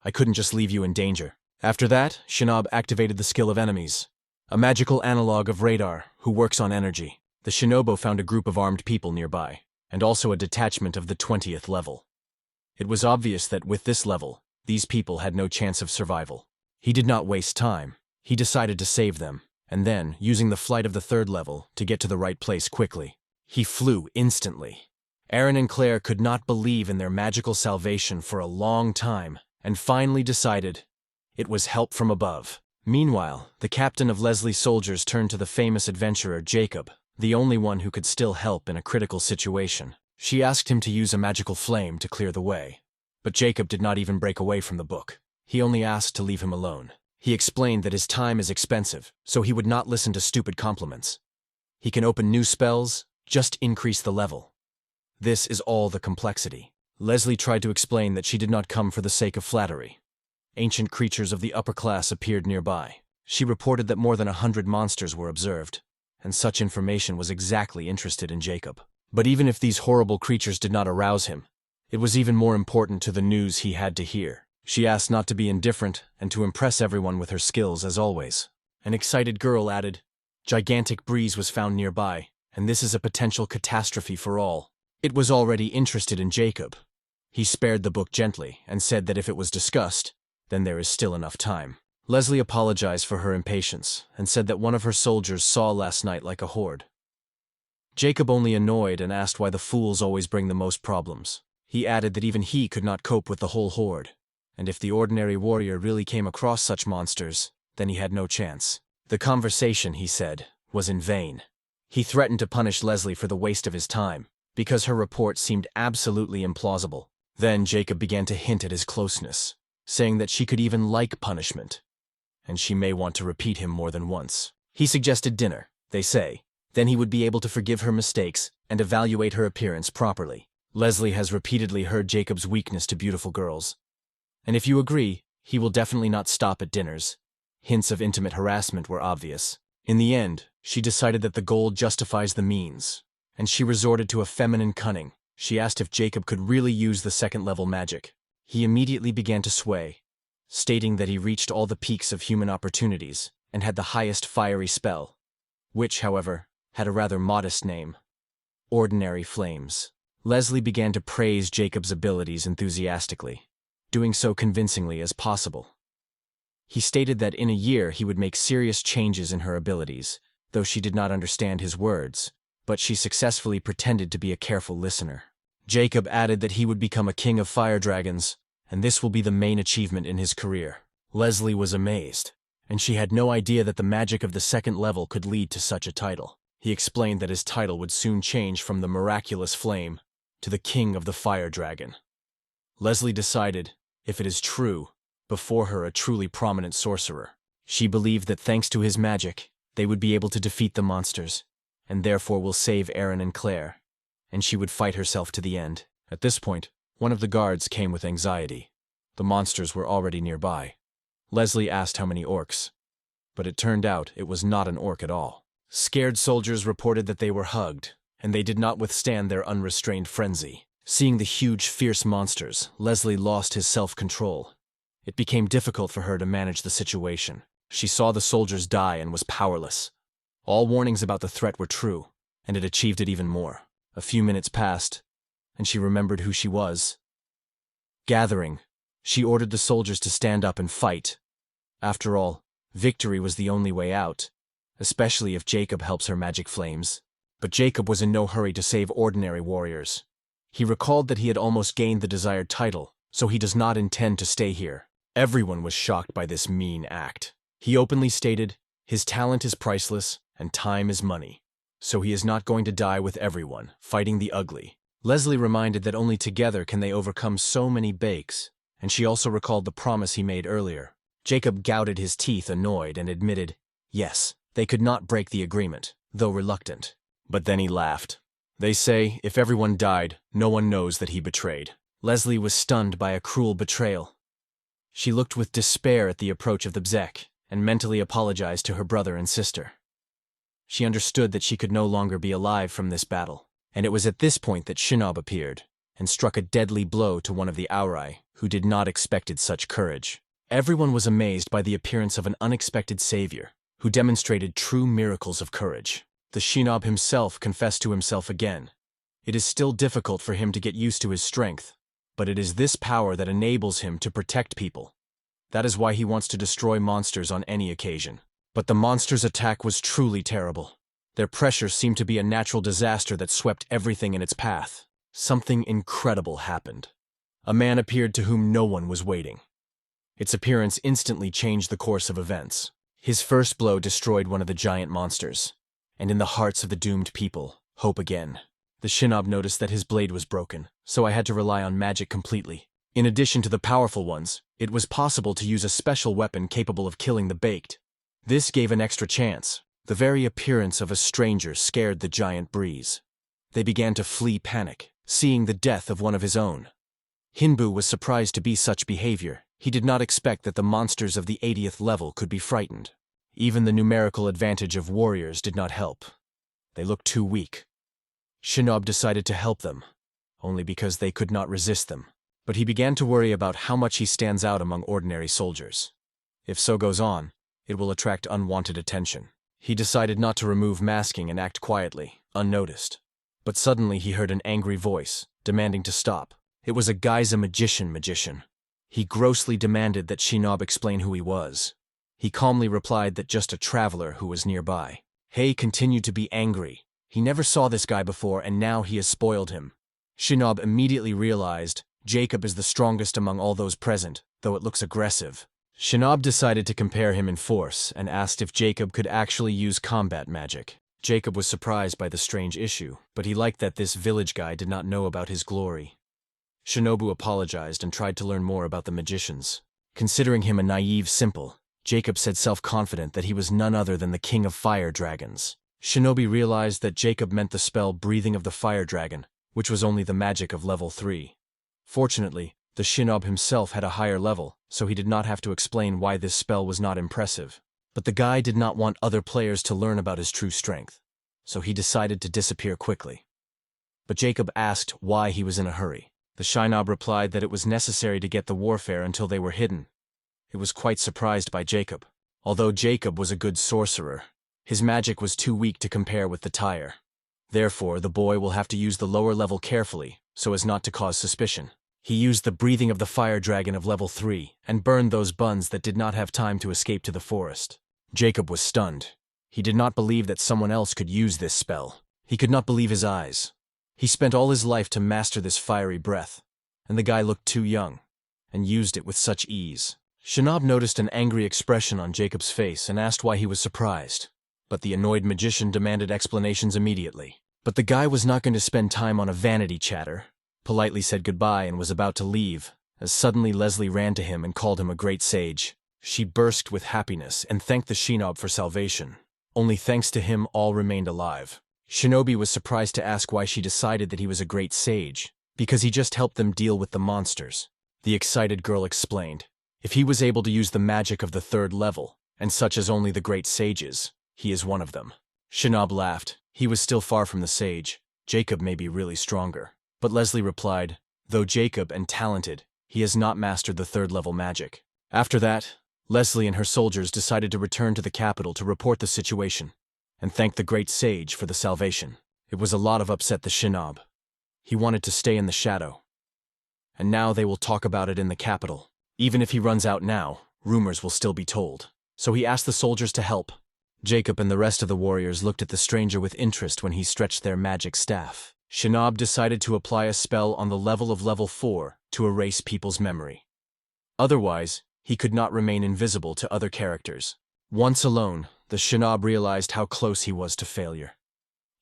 [SPEAKER 1] I couldn't just leave you in danger. After that, Shinob activated the skill of enemies, a magical analog of radar who works on energy. The Shinobo found a group of armed people nearby, and also a detachment of the 20th level. It was obvious that with this level, these people had no chance of survival. He did not waste time. He decided to save them, and then, using the flight of the 3rd level to get to the right place quickly, he flew instantly. Aaron and Claire could not believe in their magical salvation for a long time, and finally decided it was help from above. Meanwhile, the captain of Leslie's soldiers turned to the famous adventurer Jacob, the only one who could still help in a critical situation. She asked him to use a magical flame to clear the way. But Jacob did not even break away from the book. He only asked to leave him alone. He explained that his time is expensive, so he would not listen to stupid compliments. He can open new spells, just increase the level. This is all the complexity. Leslie tried to explain that she did not come for the sake of flattery. Ancient creatures of the upper class appeared nearby. She reported that more than 100 monsters were observed, and such information was exactly interested in Jacob. But even if these horrible creatures did not arouse him, it was even more important to the news he had to hear. She asked not to be indifferent and to impress everyone with her skills as always. An excited girl added, Gigantic breeze was found nearby, and this is a potential catastrophe for all. It was already interested in Jacob. He spared the book gently and said that if it was discussed, then there is still enough time. Leslie apologized for her impatience and said that one of her soldiers saw last night like a horde. Jacob only annoyed and asked why the fools always bring the most problems. He added that even he could not cope with the whole horde, and if the ordinary warrior really came across such monsters, then he had no chance. The conversation, he said, was in vain. He threatened to punish Leslie for the waste of his time, because her report seemed absolutely implausible. Then Jacob began to hint at his closeness, saying that she could even like punishment, and she may want to repeat him more than once. He suggested dinner, they say. Then he would be able to forgive her mistakes and evaluate her appearance properly. Leslie has repeatedly heard Jacob's weakness to beautiful girls, and if you agree, he will definitely not stop at dinners. Hints of intimate harassment were obvious. In the end, she decided that the goal justifies the means, and she resorted to a feminine cunning. She asked if Jacob could really use the second-level magic. He immediately began to sway, stating that he reached all the peaks of human opportunities and had the highest fiery spell, which, however, had a rather modest name: Ordinary Flames. Leslie began to praise Jacob's abilities enthusiastically, doing so convincingly as possible. He stated that in a year he would make serious changes in her abilities, though she did not understand his words, but she successfully pretended to be a careful listener. Jacob added that he would become a king of fire dragons, and this will be the main achievement in his career. Leslie was amazed, and she had no idea that the magic of the second level could lead to such a title. He explained that his title would soon change from the Miraculous Flame to the King of the Fire Dragon. Leslie decided, if it is true, before her a truly prominent sorcerer. She believed that thanks to his magic, they would be able to defeat the monsters, and therefore will save Aaron and Claire, and she would fight herself to the end. At this point, one of the guards came with anxiety. The monsters were already nearby. Leslie asked how many orcs, but it turned out it was not an orc at all. Scared soldiers reported that they were hugged, and they did not withstand their unrestrained frenzy. Seeing the huge, fierce monsters, Leslie lost his self-control. It became difficult for her to manage the situation. She saw the soldiers die and was powerless. All warnings about the threat were true, and it achieved it even more. A few minutes passed, and she remembered who she was. Gathering, she ordered the soldiers to stand up and fight. After all, victory was the only way out, especially if Jacob helps her magic flames. But Jacob was in no hurry to save ordinary warriors. He recalled that he had almost gained the desired title, so he does not intend to stay here. Everyone was shocked by this mean act. He openly stated, his talent is priceless and time is money, so he is not going to die with everyone, fighting the ugly. Leslie reminded that only together can they overcome so many bakes, and she also recalled the promise he made earlier. Jacob gouted his teeth, annoyed, and admitted, yes, they could not break the agreement, though reluctant. But then he laughed. They say, if everyone died, no one knows that he betrayed. Leslie was stunned by a cruel betrayal. She looked with despair at the approach of the Bzek, and mentally apologized to her brother and sister. She understood that she could no longer be alive from this battle, and it was at this point that Shinob appeared, and struck a deadly blow to one of the Auri, who did not expect such courage. Everyone was amazed by the appearance of an unexpected savior, who demonstrated true miracles of courage. The Shinob himself confessed to himself again. It is still difficult for him to get used to his strength, but it is this power that enables him to protect people. That is why he wants to destroy monsters on any occasion. But the monsters' attack was truly terrible. Their pressure seemed to be a natural disaster that swept everything in its path. Something incredible happened. A man appeared to whom no one was waiting. Its appearance instantly changed the course of events. His first blow destroyed one of the giant monsters, and in the hearts of the doomed people, hope again. The Shinob noticed that his blade was broken, so I had to rely on magic completely. In addition to the powerful ones, it was possible to use a special weapon capable of killing the baked. This gave an extra chance. The very appearance of a stranger scared the giant breeze. They began to flee panic, seeing the death of one of his own. Hinbu was surprised to be such behavior. He did not expect that the monsters of the 80th level could be frightened. Even the numerical advantage of warriors did not help. They looked too weak. Shinob decided to help them, only because they could not resist them. But he began to worry about how much he stands out among ordinary soldiers. If so goes on, it will attract unwanted attention. He decided not to remove masking and act quietly, unnoticed. But suddenly he heard an angry voice, demanding to stop. It was a Geysa magician. He grossly demanded that Shinob explain who he was. He calmly replied that just a traveler who was nearby. Hei continued to be angry, He never saw this guy before and now he has spoiled him. Shinob immediately realized Jacob is the strongest among all those present, though it looks aggressive. Shinob decided to compare him in force and asked if Jacob could actually use combat magic. Jacob was surprised by the strange issue, but he liked that this village guy did not know about his glory. Shinobu apologized and tried to learn more about the magicians. Considering him a naive simple, Jacob said self-confident that he was none other than the king of fire dragons. Shinobi realized that Jacob meant the spell Breathing of the Fire Dragon, which was only the magic of level 3. Fortunately, the Shinob himself had a higher level, so he did not have to explain why this spell was not impressive. But the guy did not want other players to learn about his true strength, so he decided to disappear quickly. But Jacob asked why he was in a hurry. The Shinob replied that it was necessary to get the warfare until they were hidden. It was quite surprised by Jacob. Although Jacob was a good sorcerer, his magic was too weak to compare with the tire. Therefore, the boy will have to use the lower level carefully, so as not to cause suspicion. He used the Breathing of the Fire Dragon of level 3 and burned those buns that did not have time to escape to the forest. Jacob was stunned. He did not believe that someone else could use this spell. He could not believe his eyes. He spent all his life to master this fiery breath, and the guy looked too young, and used it with such ease. Shinob noticed an angry expression on Jacob's face and asked why he was surprised. But the annoyed magician demanded explanations immediately. But the guy was not going to spend time on a vanity chatter, politely said goodbye and was about to leave, as suddenly Leslie ran to him and called him a great sage. She burst with happiness and thanked the Shinob for salvation. Only thanks to him all remained alive. Shinobi was surprised to ask why she decided that he was a great sage, because he just helped them deal with the monsters. The excited girl explained, if he was able to use the magic of the 3rd level, and such as only the great sages, he is one of them. Shinob laughed. He was still far from the sage. Jacob may be really stronger. But Leslie replied, though Jacob and talented, he has not mastered the 3rd level magic. After that, Leslie and her soldiers decided to return to the capital to report the situation, and thank the great sage for the salvation. It was a lot of upset the Shinob. He wanted to stay in the shadow. And now they will talk about it in the capital. Even if he runs out now, rumors will still be told. So he asked the soldiers to help. Jacob and the rest of the warriors looked at the stranger with interest when he stretched their magic staff. Shinob decided to apply a spell on the level of level 4 to erase people's memory. Otherwise, he could not remain invisible to other characters. Once alone, the Shinob realized how close he was to failure.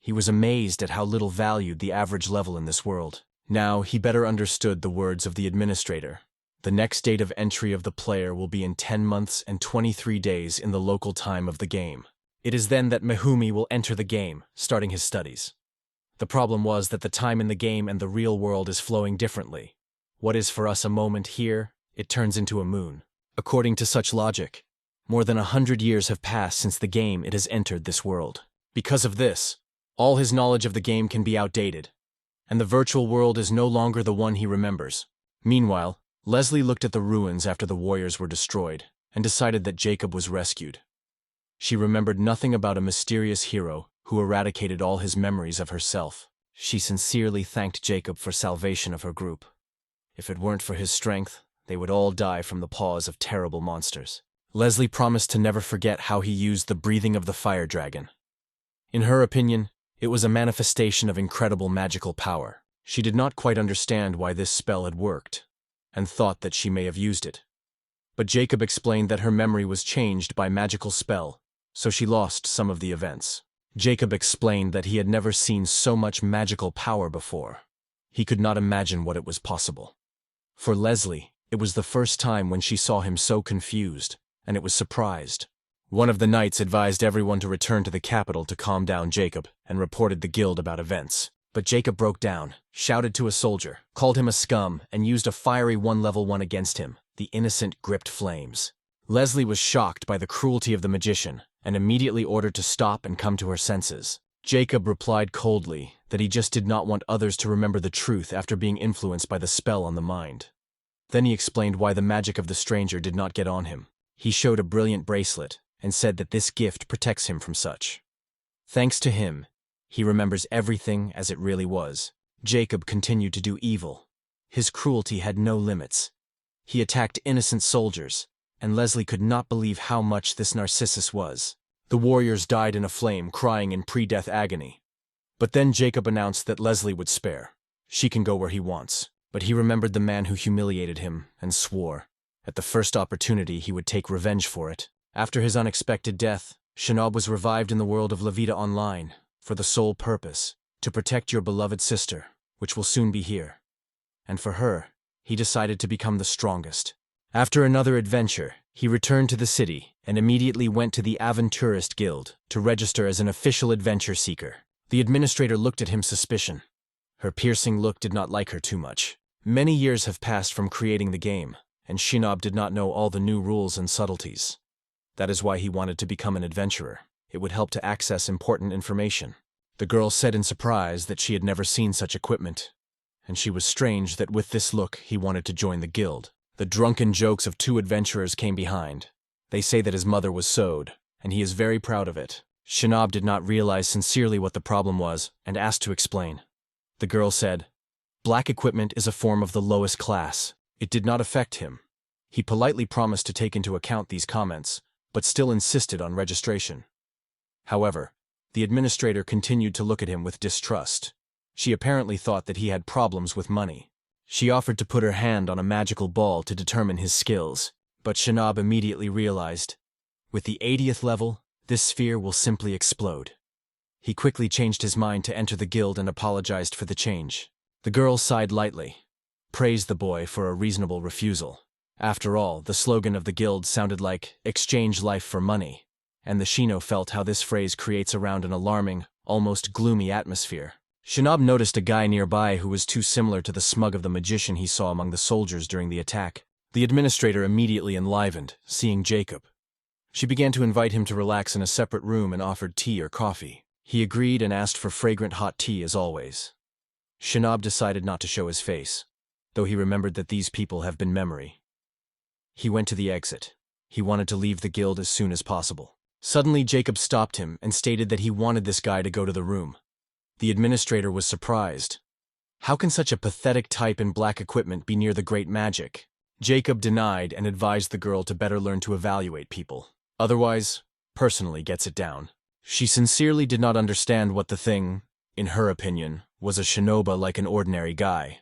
[SPEAKER 1] He was amazed at how little valued the average level in this world. Now he better understood the words of the administrator. The next date of entry of the player will be in 10 months and 23 days in the local time of the game. It is then that Mehumi will enter the game, starting his studies. The problem was that the time in the game and the real world is flowing differently. What is for us a moment here, it turns into a moon. According to such logic, more than 100 years have passed since the game it has entered this world. Because of this, all his knowledge of the game can be outdated, and the virtual world is no longer the one he remembers. Meanwhile, Leslie looked at the ruins after the warriors were destroyed and decided that Jacob was rescued. She remembered nothing about a mysterious hero who eradicated all his memories of herself. She sincerely thanked Jacob for salvation of her group. If it weren't for his strength, they would all die from the paws of terrible monsters. Leslie promised to never forget how he used the Breathing of the Fire Dragon. In her opinion, it was a manifestation of incredible magical power. She did not quite understand why this spell had worked, and thought that she may have used it. But Jacob explained that her memory was changed by magical spell, so she lost some of the events. Jacob explained that he had never seen so much magical power before. He could not imagine what it was possible. For Leslie, it was the first time when she saw him so confused, and it was surprised. One of the knights advised everyone to return to the capital to calm down Jacob, and reported the guild about events. But Jacob broke down, shouted to a soldier, called him a scum, and used a fiery level 1 against him. The innocent gripped flames. Leslie was shocked by the cruelty of the magician, and immediately ordered to stop and come to her senses. Jacob replied coldly that he just did not want others to remember the truth after being influenced by the spell on the mind. Then he explained why the magic of the stranger did not get on him. He showed a brilliant bracelet, and said that this gift protects him from such. Thanks to him, he remembers everything as it really was. Jacob continued to do evil. His cruelty had no limits. He attacked innocent soldiers, and Leslie could not believe how much this Narcissus was. The warriors died in a flame, crying in pre-death agony. But then Jacob announced that Leslie would spare. She can go where he wants. But he remembered the man who humiliated him and swore, at the first opportunity, he would take revenge for it. After his unexpected death, Shinob was revived in the world of La Vida Online, for the sole purpose, to protect your beloved sister, which will soon be here. And for her, he decided to become the strongest. After another adventure, he returned to the city and immediately went to the Aventurist Guild to register as an official adventure seeker. The administrator looked at him suspicion. Her piercing look did not like her too much. Many years have passed from creating the game, and Shinob did not know all the new rules and subtleties. That is why he wanted to become an adventurer. It would help to access important information. The girl said in surprise that she had never seen such equipment, and she was strange that with this look he wanted to join the guild. The drunken jokes of two adventurers came behind. They say that his mother was sewed, and he is very proud of it. Shinob did not realize sincerely what the problem was and asked to explain. The girl said, "Black equipment is a form of the lowest class. It did not affect him." He politely promised to take into account these comments, but still insisted on registration. However, the administrator continued to look at him with distrust. She apparently thought that he had problems with money. She offered to put her hand on a magical ball to determine his skills, but Shinob immediately realized, with the 80th level, this sphere will simply explode. He quickly changed his mind to enter the guild and apologized for the change. The girl sighed lightly, praised the boy for a reasonable refusal. After all, the slogan of the guild sounded like, "Exchange life for money," and the Shino felt how this phrase creates around an alarming, almost gloomy atmosphere. Shinob noticed a guy nearby who was too similar to the smug of the magician he saw among the soldiers during the attack. The administrator immediately enlivened, seeing Jacob. She began to invite him to relax in a separate room and offered tea or coffee. He agreed and asked for fragrant hot tea as always. Shinob decided not to show his face, though he remembered that these people have been memory. He went to the exit. He wanted to leave the guild as soon as possible. Suddenly Jacob stopped him and stated that he wanted this guy to go to the room. The administrator was surprised. How can such a pathetic type in black equipment be near the great magic? Jacob denied and advised the girl to better learn to evaluate people. Otherwise, personally gets it down. She sincerely did not understand what the thing, in her opinion, was a shinoba like an ordinary guy,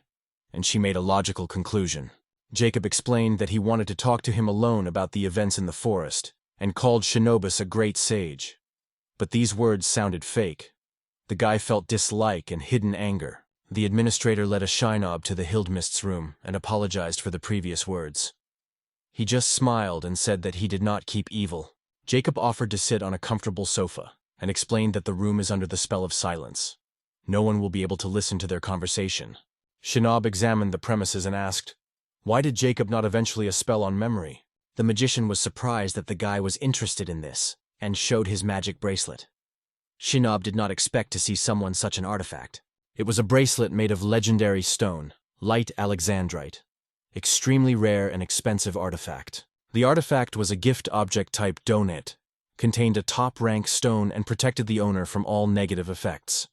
[SPEAKER 1] and she made a logical conclusion. Jacob explained that he wanted to talk to him alone about the events in the forest, and called Shinobus a great sage. But these words sounded fake. The guy felt dislike and hidden anger. The administrator led a Shinob to the Hildmist's room and apologized for the previous words. He just smiled and said that he did not keep evil. Jacob offered to sit on a comfortable sofa and explained that the room is under the spell of silence. No one will be able to listen to their conversation. Shinob examined the premises and asked, why did Jacob not eventually a spell on memory? The magician was surprised that the guy was interested in this and showed his magic bracelet. Shinob did not expect to see someone such an artifact. It was a bracelet made of legendary stone, light alexandrite. Extremely rare and expensive artifact. The artifact was a gift object type donut, contained a top-rank stone and protected the owner from all negative effects.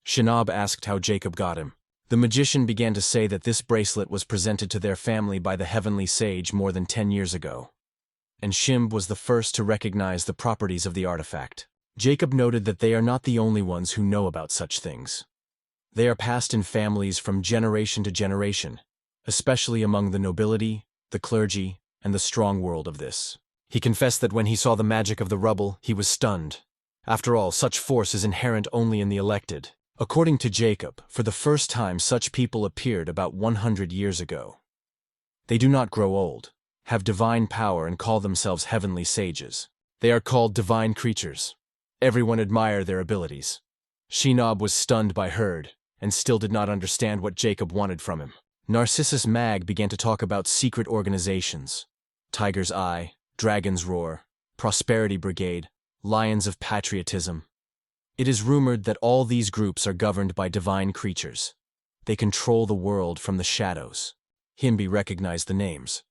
[SPEAKER 1] Shinob asked how Jacob got him. The magician began to say that this bracelet was presented to their family by the heavenly sage more than 10 years ago, and Shimb was the first to recognize the properties of the artifact. Jacob noted that they are not the only ones who know about such things. They are passed in families from generation to generation, especially among the nobility, the clergy, and the strong world of this. He confessed that when he saw the magic of the rubble, he was stunned. After all, such force is inherent only in the elected. According to Jacob, for the first time such people appeared about 100 years ago. They do not grow old, have divine power and call themselves heavenly sages. They are called divine creatures. Everyone admired their abilities. Shinob was stunned by Herd, and still did not understand what Jacob wanted from him. Narcissus Mag began to talk about secret organizations. Tiger's Eye, Dragon's Roar, Prosperity Brigade, Lions of Patriotism. It is rumored that all these groups are governed by divine creatures. They control the world from the shadows. Himby recognized the names.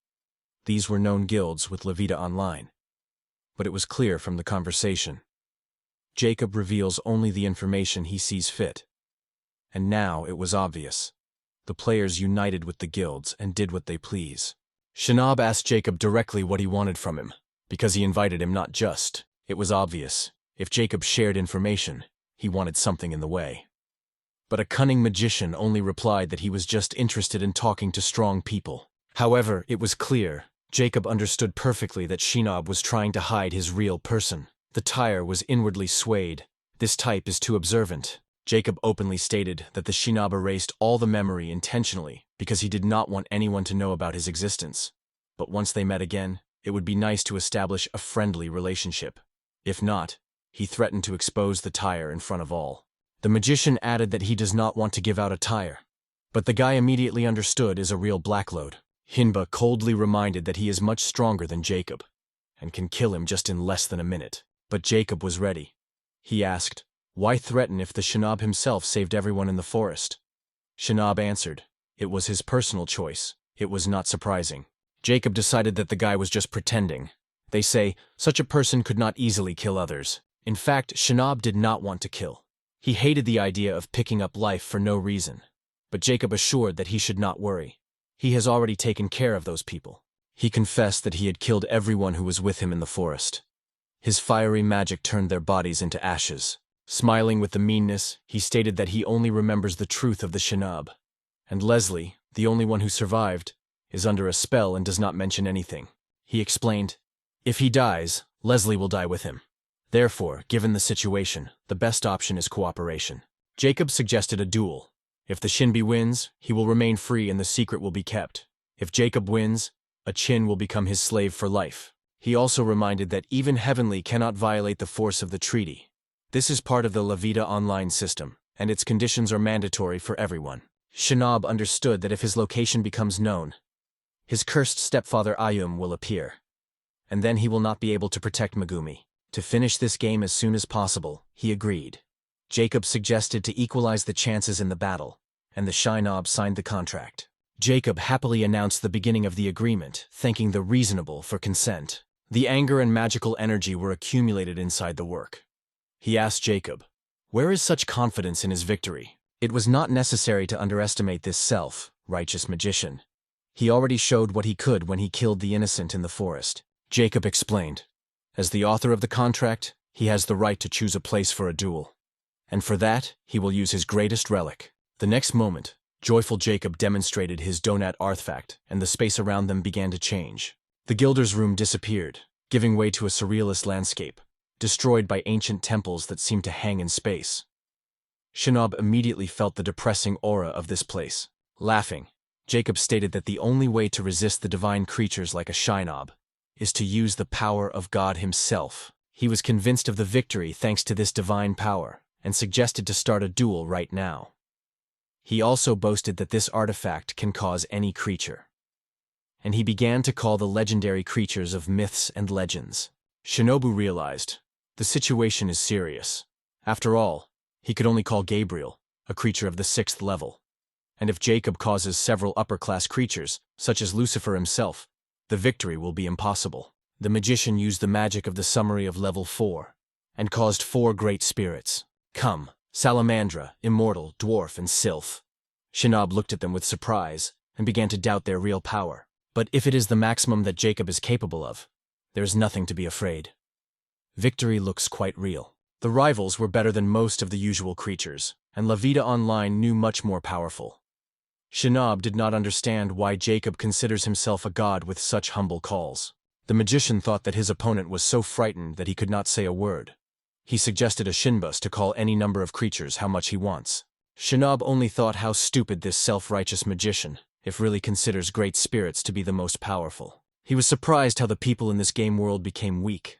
[SPEAKER 1] These were known guilds with La Vida Online. But it was clear from the conversation. Jacob reveals only the information he sees fit. And now it was obvious. The players united with the guilds and did what they please. Shinob asked Jacob directly what he wanted from him, because he invited him not just. It was obvious. If Jacob shared information, he wanted something in the way. But a cunning magician only replied that he was just interested in talking to strong people. However, it was clear, Jacob understood perfectly that Shinob was trying to hide his real person. The tire was inwardly swayed. This type is too observant. Jacob openly stated that the Shinob erased all the memory intentionally because he did not want anyone to know about his existence. But once they met again, it would be nice to establish a friendly relationship. If not, he threatened to expose the tire in front of all. The magician added that he does not want to give out a tire. But the guy immediately understood is a real blackload. Hinba coldly reminded that he is much stronger than Jacob, and can kill him just in less than a minute. But Jacob was ready. He asked, why threaten if the Shinob himself saved everyone in the forest? Shinob answered, it was his personal choice. It was not surprising. Jacob decided that the guy was just pretending. They say, such a person could not easily kill others. In fact, Shinob did not want to kill. He hated the idea of picking up life for no reason. But Jacob assured that he should not worry. He has already taken care of those people. He confessed that he had killed everyone who was with him in the forest. His fiery magic turned their bodies into ashes. Smiling with the meanness, he stated that he only remembers the truth of the Shinob. And Leslie, the only one who survived, is under a spell and does not mention anything. He explained, if he dies, Leslie will die with him. Therefore, given the situation, the best option is cooperation. Jacob suggested a duel. If the Shinbi wins, he will remain free and the secret will be kept. If Jacob wins, a Chin will become his slave for life. He also reminded that even Heavenly cannot violate the force of the treaty. This is part of the La Vida Online system, and its conditions are mandatory for everyone. Shinob understood that if his location becomes known, his cursed stepfather Ayum will appear, and then he will not be able to protect Megumi. To finish this game as soon as possible, he agreed. Jacob suggested to equalize the chances in the battle, and the Shinob signed the contract. Jacob happily announced the beginning of the agreement, thanking the reasonable for consent. The anger and magical energy were accumulated inside the work. He asked Jacob, where is such confidence in his victory? It was not necessary to underestimate this self-righteous magician. He already showed what he could when he killed the innocent in the forest. Jacob explained, as the author of the contract, he has the right to choose a place for a duel. And for that, he will use his greatest relic. The next moment, joyful Jacob demonstrated his donut artifact, and the space around them began to change. The Gilder's room disappeared, giving way to a surrealist landscape, destroyed by ancient temples that seemed to hang in space. Shinob immediately felt the depressing aura of this place. Laughing, Jacob stated that the only way to resist the divine creatures like a Shinob is to use the power of God himself. He was convinced of the victory thanks to this divine power, and suggested to start a duel right now. He also boasted that this artifact can cause any creature. And he began to call the legendary creatures of myths and legends. Shinobu realized, the situation is serious. After all, he could only call Gabriel, a creature of the 6th level. And if Jacob causes several upper-class creatures, such as Lucifer himself, the victory will be impossible. The magician used the magic of the summary of level 4, and caused 4 great spirits. Come, Salamandra, Immortal, Dwarf, and Sylph. Shinob looked at them with surprise, and began to doubt their real power. But if it is the maximum that Jacob is capable of, there is nothing to be afraid. Victory looks quite real. The rivals were better than most of the usual creatures, and La Vida Online knew much more powerful. Shinob did not understand why Jacob considers himself a god with such humble calls. The magician thought that his opponent was so frightened that he could not say a word. He suggested a Shinbus to call any number of creatures how much he wants. Shinob only thought how stupid this self-righteous magician, if really considers great spirits to be the most powerful. He was surprised how the people in this game world became weak.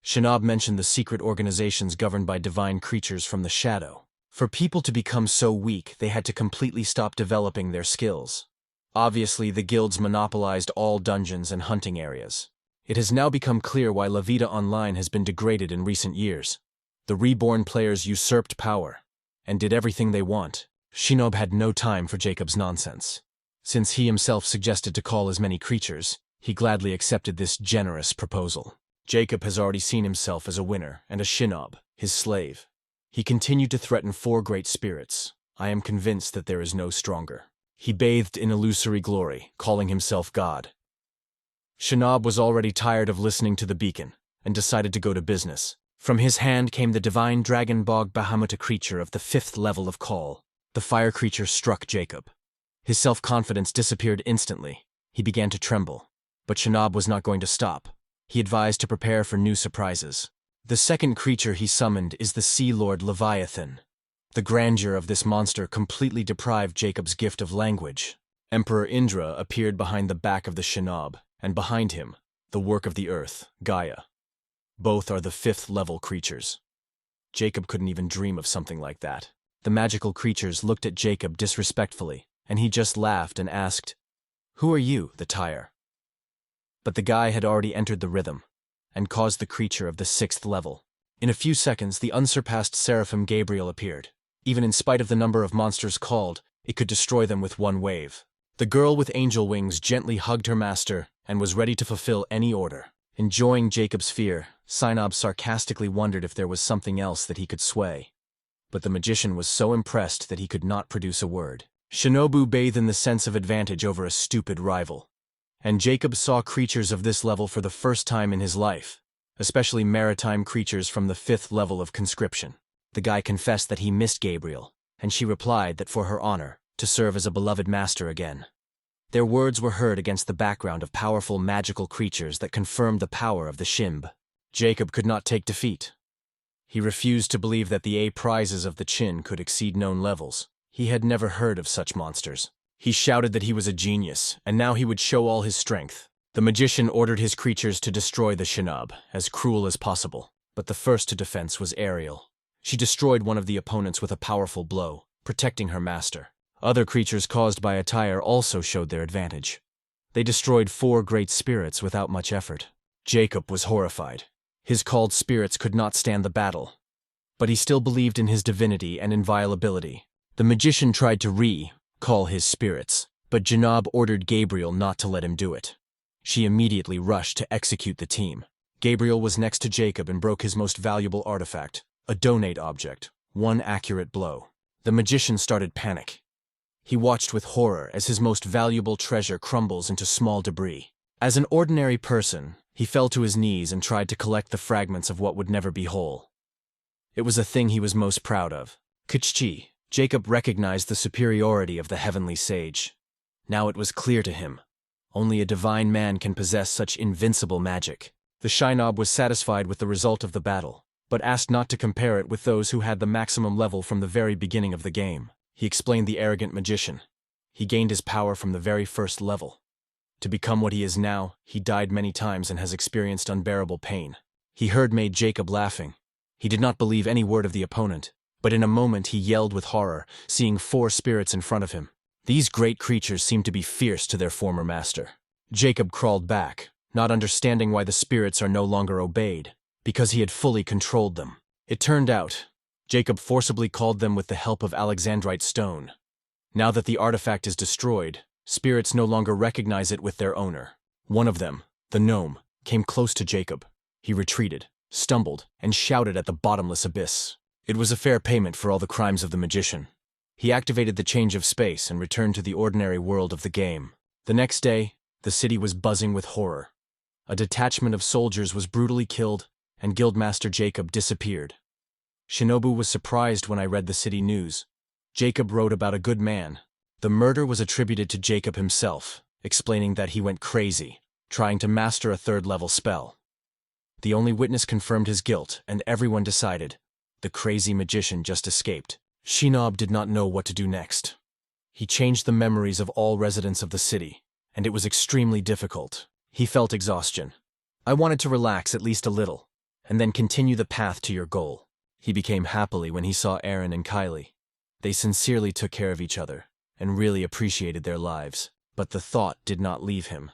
[SPEAKER 1] Shinob mentioned the secret organizations governed by divine creatures from the shadow. For people to become so weak, they had to completely stop developing their skills. Obviously, the guilds monopolized all dungeons and hunting areas. It has now become clear why La Vida Online has been degraded in recent years. The Reborn players usurped power, and did everything they want. Shinob had no time for Jacob's nonsense. Since he himself suggested to call as many creatures, he gladly accepted this generous proposal. Jacob has already seen himself as a winner and a Shinob, his slave. He continued to threaten 4 great spirits. I am convinced that there is no stronger. He bathed in illusory glory, calling himself God. Shinob was already tired of listening to the beacon, and decided to go to business. From his hand came the divine dragon bog Bahamut, a creature of the 5th level of call. The fire creature struck Jacob. His self-confidence disappeared instantly. He began to tremble. But Shinob was not going to stop. He advised to prepare for new surprises. The second creature he summoned is the Sea Lord Leviathan. The grandeur of this monster completely deprived Jacob's gift of language. Emperor Indra appeared behind the back of the Shinob, and behind him, the work of the earth, Gaia. Both are the 5th level creatures. Jacob couldn't even dream of something like that. The magical creatures looked at Jacob disrespectfully, and he just laughed and asked, "Who are you, the tire?" But the guy had already entered the rhythm, and caused the creature of the 6th level. In a few seconds, the unsurpassed seraphim Gabriel appeared. Even in spite of the number of monsters called, it could destroy them with one wave. The girl with angel wings gently hugged her master and was ready to fulfill any order. Enjoying Jacob's fear, Shinob sarcastically wondered if there was something else that he could sway. But the magician was so impressed that he could not produce a word. Shinobu bathed in the sense of advantage over a stupid rival. And Jacob saw creatures of this level for the first time in his life, especially maritime creatures from the 5th level of conscription. The guy confessed that he missed Gabriel, and she replied that for her honor, to serve as a beloved master again. Their words were heard against the background of powerful magical creatures that confirmed the power of the Shimb. Jacob could not take defeat. He refused to believe that the A prizes of the Chin could exceed known levels. He had never heard of such monsters. He shouted that he was a genius, and now he would show all his strength. The magician ordered his creatures to destroy the Shinob, as cruel as possible. But the first to defense was Ariel. She destroyed one of the opponents with a powerful blow, protecting her master. Other creatures caused by a tire also showed their advantage. They destroyed 4 great spirits without much effort. Jacob was horrified. His called spirits could not stand the battle. But he still believed in his divinity and inviolability. The magician tried to recall his spirits, but Janab ordered Gabriel not to let him do it. She immediately rushed to execute the team. Gabriel was next to Jacob and broke his most valuable artifact, a donate object, 1 accurate blow. The magician started panic. He watched with horror as his most valuable treasure crumbles into small debris. As an ordinary person, he fell to his knees and tried to collect the fragments of what would never be whole. It was a thing he was most proud of. K'chchi, Jacob recognized the superiority of the heavenly sage. Now it was clear to him. Only a divine man can possess such invincible magic. The Shinob was satisfied with the result of the battle, but asked not to compare it with those who had the maximum level from the very beginning of the game. He explained the arrogant magician. He gained his power from the very first level. To become what he is now, he died many times and has experienced unbearable pain. He heard made Jacob laughing. He did not believe any word of the opponent, but in a moment he yelled with horror, seeing 4 spirits in front of him. These great creatures seemed to be fierce to their former master. Jacob crawled back, not understanding why the spirits are no longer obeyed, because he had fully controlled them. It turned out, Jacob forcibly called them with the help of Alexandrite stone. Now that the artifact is destroyed, spirits no longer recognize it with their owner. One of them, the gnome, came close to Jacob. He retreated, stumbled, and shouted at the bottomless abyss. It was a fair payment for all the crimes of the magician. He activated the change of space and returned to the ordinary world of the game. The next day, the city was buzzing with horror. A detachment of soldiers was brutally killed, and Guildmaster Jacob disappeared. Shinobu was surprised when I read the city news. Jacob wrote about a good man. The murder was attributed to Jacob himself, explaining that he went crazy, trying to master a 3rd-level spell. The only witness confirmed his guilt, and everyone decided the crazy magician just escaped. Shinob did not know what to do next. He changed the memories of all residents of the city, and it was extremely difficult. He felt exhaustion. I wanted to relax at least a little, and then continue the path to your goal. He became happily when he saw Aaron and Kylie. They sincerely took care of each other, and really appreciated their lives, but the thought did not leave him.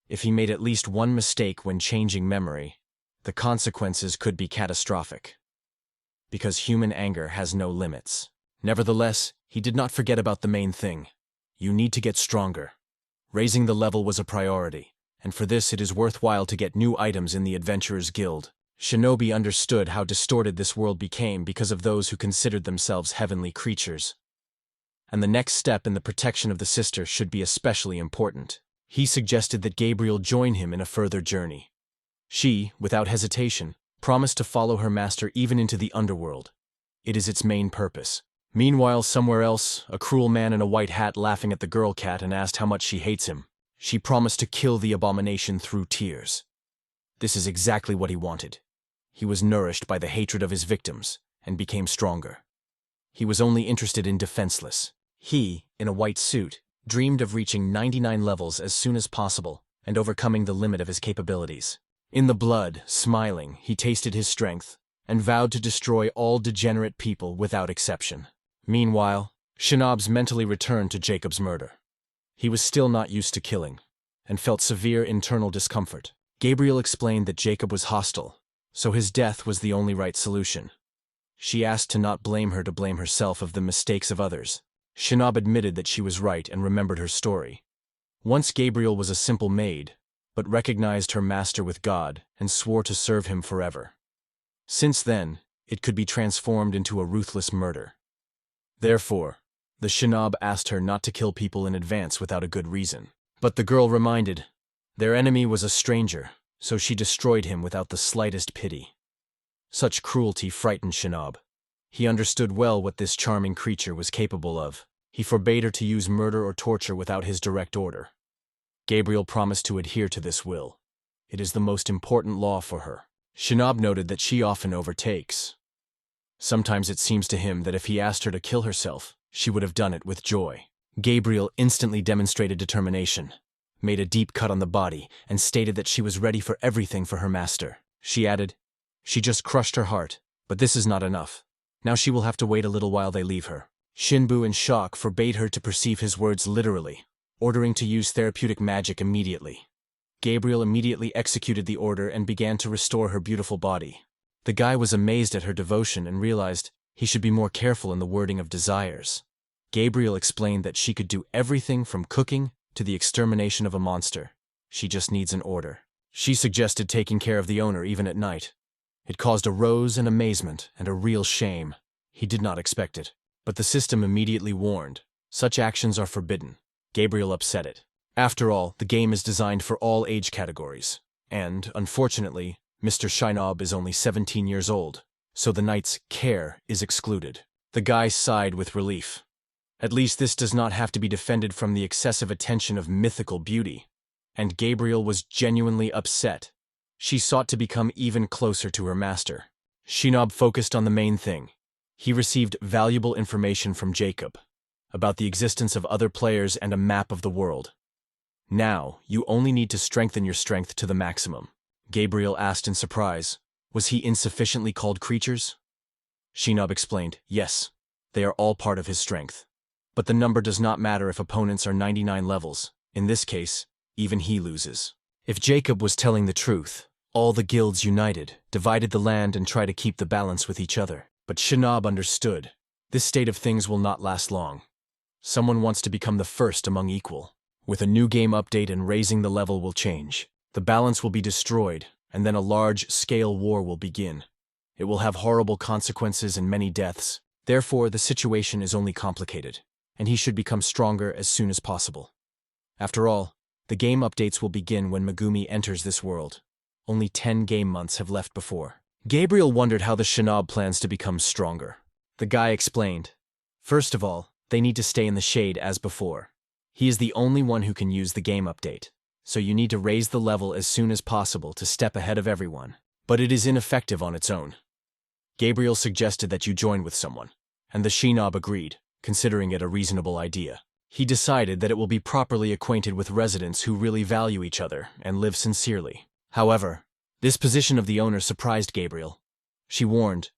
[SPEAKER 1] If he made at least one mistake when changing memory, the consequences could be catastrophic. Because human anger has no limits. Nevertheless, he did not forget about the main thing. You need to get stronger. Raising the level was a priority, and for this it is worthwhile to get new items in the Adventurers Guild. Shinobi understood how distorted this world became because of those who considered themselves heavenly creatures. And the next step in the protection of the sister should be especially important. He suggested that Gabriel join him in a further journey. She, without hesitation, promised to follow her master even into the underworld. It is its main purpose. Meanwhile, somewhere else, a cruel man in a white hat laughing at the girl cat and asked how much she hates him. She promised to kill the abomination through tears. This is exactly what he wanted. He was nourished by the hatred of his victims and became stronger. He was only interested in defenseless. He, in a white suit, dreamed of reaching 99 levels as soon as possible and overcoming the limit of his capabilities. In the blood, smiling, he tasted his strength and vowed to destroy all degenerate people without exception. Meanwhile, Shinob's mentally returned to Jacob's murder. He was still not used to killing and felt severe internal discomfort. Gabriel explained that Jacob was hostile, so his death was the only right solution. She asked to not blame her to blame herself of the mistakes of others. Shinob admitted that she was right and remembered her story. Once Gabriel was a simple maid, but recognized her master with God and swore to serve him forever. Since then, it could be transformed into a ruthless murder. Therefore, the Shinob asked her not to kill people in advance without a good reason. But the girl reminded, their enemy was a stranger, so she destroyed him without the slightest pity. Such cruelty frightened Shinob. He understood well what this charming creature was capable of. He forbade her to use murder or torture without his direct order. Gabriel promised to adhere to this will. It is the most important law for her. Shinob noted that she often overtakes. Sometimes it seems to him that if he asked her to kill herself, she would have done it with joy. Gabriel instantly demonstrated determination, made a deep cut on the body, and stated that she was ready for everything for her master. She added, she just crushed her heart, but this is not enough. Now she will have to wait a little while they leave her. Shinbu, in shock, forbade her to perceive his words literally, ordering to use therapeutic magic immediately. Gabriel immediately executed the order and began to restore her beautiful body. The guy was amazed at her devotion and realized he should be more careful in the wording of desires. Gabriel explained that she could do everything from cooking to the extermination of a monster. She just needs an order. She suggested taking care of the owner even at night. It caused a rose and amazement and a real shame. He did not expect it. But the system immediately warned, such actions are forbidden. Gabriel upset it. After all, the game is designed for all age categories. And, unfortunately, Mr. Shinob is only 17 years old, so the knight's care is excluded. The guy sighed with relief. At least this does not have to be defended from the excessive attention of mythical beauty. And Gabriel was genuinely upset. She sought to become even closer to her master. Shinob focused on the main thing. He received valuable information from Jacob about the existence of other players and a map of the world. Now, you only need to strengthen your strength to the maximum. Gabriel asked in surprise, was he insufficiently called creatures? Shinob explained, yes, they are all part of his strength. But the number does not matter if opponents are 99 levels. In this case, even he loses. If Jacob was telling the truth, all the guilds united, divided the land and tried to keep the balance with each other. But Shinob understood. This state of things will not last long. Someone wants to become the first among equal. With a new game update and raising the level will change. The balance will be destroyed, and then a large-scale war will begin. It will have horrible consequences and many deaths. Therefore, the situation is only complicated, and he should become stronger as soon as possible. After all, the game updates will begin when Megumi enters this world. Only 10 game months have left before. Gabriel wondered how the Shinob plans to become stronger. The guy explained, first of all, they need to stay in the shade as before. He is the only one who can use the game update, so you need to raise the level as soon as possible to step ahead of everyone. But it is ineffective on its own. Gabriel suggested that you join with someone, and the Shinob agreed, considering it a reasonable idea. He decided that it will be properly acquainted with residents who really value each other and live sincerely. However, this position of the owner surprised Gabriel. She warned,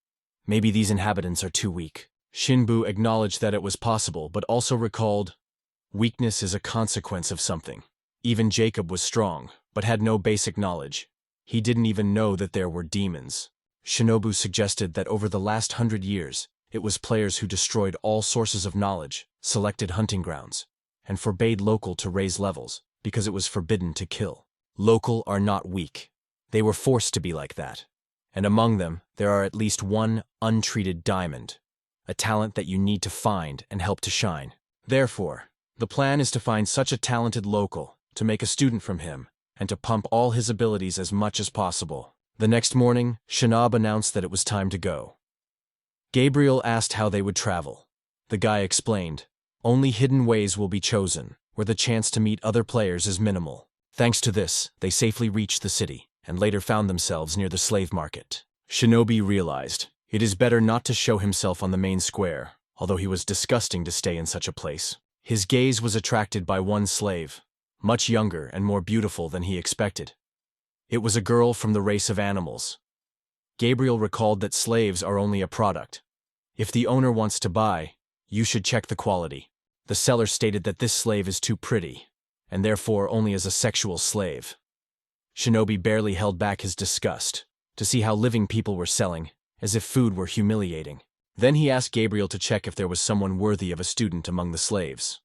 [SPEAKER 1] maybe these inhabitants are too weak. Shinbu acknowledged that it was possible, but also recalled, weakness is a consequence of something. Even Jacob was strong, but had no basic knowledge. He didn't even know that there were demons. Shinobu suggested that over the last 100 years, it was players who destroyed all sources of knowledge, selected hunting grounds, and forbade local to raise levels, because it was forbidden to kill. Local are not weak. They were forced to be like that. And among them, there are at least one untreated diamond, a talent that you need to find and help to shine. Therefore, the plan is to find such a talented local, to make a student from him, and to pump all his abilities as much as possible. The next morning, Shinab announced that it was time to go. Gabriel asked how they would travel. The guy explained, only hidden ways will be chosen, where the chance to meet other players is minimal. Thanks to this, they safely reached the city, and later found themselves near the slave market. Shinobi realized, it is better not to show himself on the main square, although he was disgusting to stay in such a place. His gaze was attracted by one slave, much younger and more beautiful than he expected. It was a girl from the race of animals. Gabriel recalled that slaves are only a product. If the owner wants to buy, you should check the quality. The seller stated that this slave is too pretty, and therefore only as a sexual slave. Shinobi barely held back his disgust to see how living people were selling, as if food were humiliating. Then he asked Gabriel to check if there was someone worthy of a student among the slaves.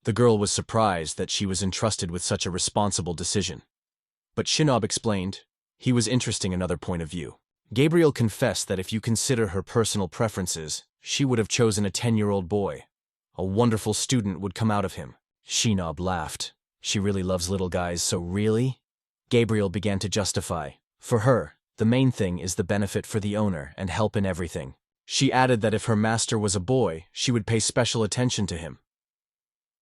[SPEAKER 1] The girl was surprised that she was entrusted with such a responsible decision. But Shinob explained, he was interested in another point of view. Gabriel confessed that if you consider her personal preferences, she would have chosen a 10-year-old boy. A wonderful student would come out of him. Shinob laughed. She really loves little guys, so really? Gabriel began to justify. For her, the main thing is the benefit for the owner and help in everything. She added that if her master was a boy, she would pay special attention to him.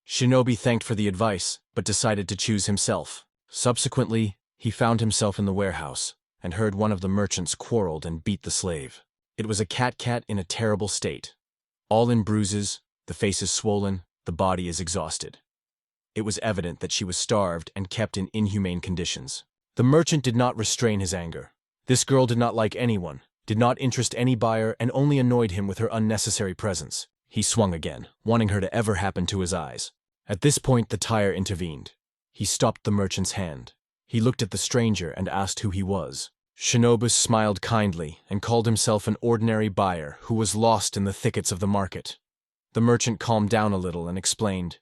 [SPEAKER 1] Shinobi thanked for the advice, but decided to choose himself. Subsequently, he found himself in the warehouse, and heard one of the merchants quarreled and beat the slave. It was a cat in a terrible state. All in bruises, the face is swollen, the body is exhausted. It was evident that she was starved and kept in inhumane conditions. The merchant did not restrain his anger. This girl did not like anyone, did not interest any buyer, and only annoyed him with her unnecessary presence. He swung again, wanting her to ever happen to his eyes. At this point, the tire intervened. He stopped the merchant's hand. He looked at the stranger and asked who he was. Shinobu smiled kindly and called himself an ordinary buyer who was lost in the thickets of the market. The merchant calmed down a little and explained,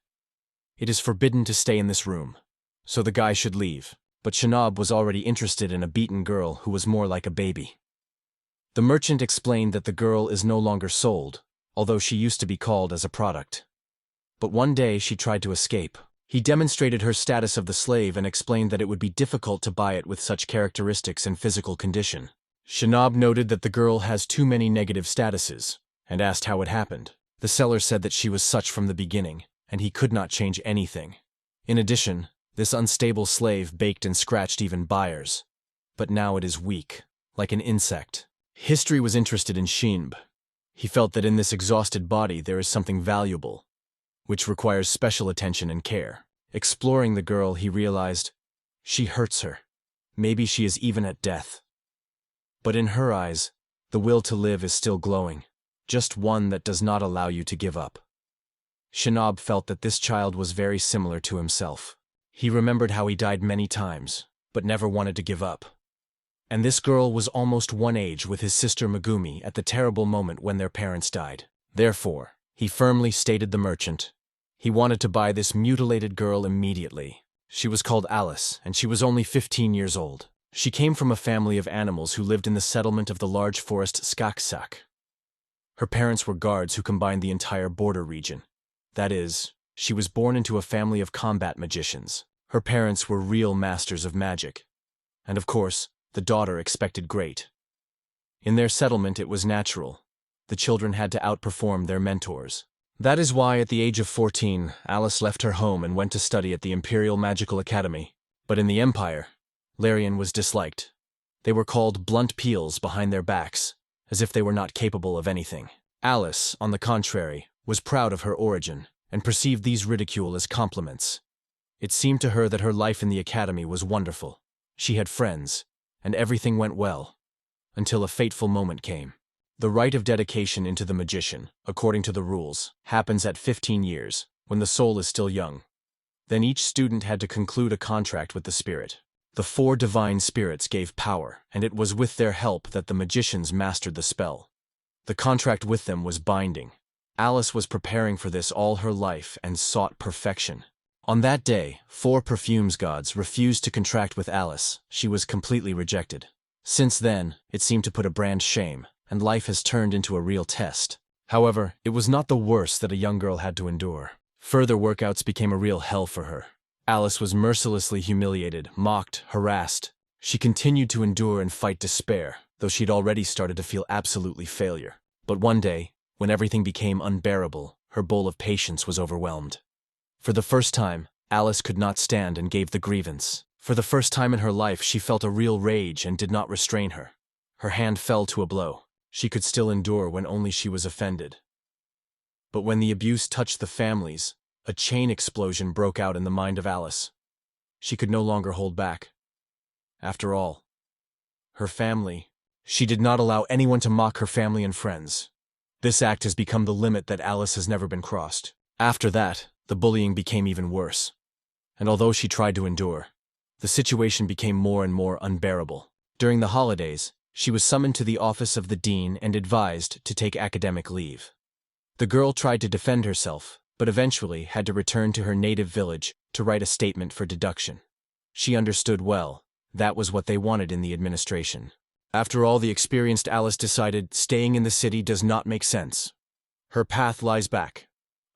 [SPEAKER 1] it is forbidden to stay in this room, so the guy should leave. But Shinobu was already interested in a beaten girl who was more like a baby. The merchant explained that the girl is no longer sold, although she used to be called as a product. But one day she tried to escape. He demonstrated her status of the slave and explained that it would be difficult to buy it with such characteristics and physical condition. Shinobu noted that the girl has too many negative statuses, and asked how it happened. The seller said that she was such from the beginning, and he could not change anything. In addition, this unstable slave baked and scratched even buyers. But now it is weak, like an insect. History was interested in Shinb. He felt that in this exhausted body there is something valuable, which requires special attention and care. Exploring the girl, he realized, she hurts her. Maybe she is even at death. But in her eyes, the will to live is still glowing, just one that does not allow you to give up. Shinobu felt that this child was very similar to himself. He remembered how he died many times, but never wanted to give up. And this girl was almost one age with his sister Megumi at the terrible moment when their parents died. Therefore, he firmly stated the merchant. He wanted to buy this mutilated girl immediately. She was called Alice, and she was only 15 years old. She came from a family of animals who lived in the settlement of the large forest Skaksak. Her parents were guards who combined the entire border region. That is, she was born into a family of combat magicians. Her parents were real masters of magic. And of course, the daughter expected great. In their settlement it was natural. The children had to outperform their mentors. That is why at the age of 14, Alice left her home and went to study at the Imperial Magical Academy. But in the Empire, Larian was disliked. They were called blunt peels behind their backs, as if they were not capable of anything. Alice, on the contrary, was proud of her origin, and perceived these ridicule as compliments. It seemed to her that her life in the academy was wonderful. She had friends, and everything went well, until a fateful moment came. The rite of dedication into the magician, according to the rules, happens at 15 years, when the soul is still young. Then each student had to conclude a contract with the spirit. The 4 divine spirits gave power, and it was with their help that the magicians mastered the spell. The contract with them was binding. Alice was preparing for this all her life and sought perfection. On that day, 4 perfumes gods refused to contract with Alice. She was completely rejected. Since then, it seemed to put a brand shame, and life has turned into a real test. However, it was not the worst that a young girl had to endure. Further workouts became a real hell for her. Alice was mercilessly humiliated, mocked, harassed. She continued to endure and fight despair, though she'd already started to feel absolutely failure. But one day, when everything became unbearable, her bowl of patience was overwhelmed. For the first time, Alice could not stand and gave the grievance. For the first time in her life, she felt a real rage and did not restrain her. Her hand fell to a blow. She could still endure when only she was offended. But when the abuse touched the families, a chain explosion broke out in the mind of Alice. She could no longer hold back. After all, her family. She did not allow anyone to mock her family and friends. This act has become the limit that Alice has never been crossed. After that, the bullying became even worse. And although she tried to endure, the situation became more and more unbearable. During the holidays, she was summoned to the office of the dean and advised to take academic leave. The girl tried to defend herself, but eventually had to return to her native village to write a statement for deduction. She understood well, that was what they wanted in the administration. After all, the experienced Alice decided staying in the city does not make sense. Her path lies back.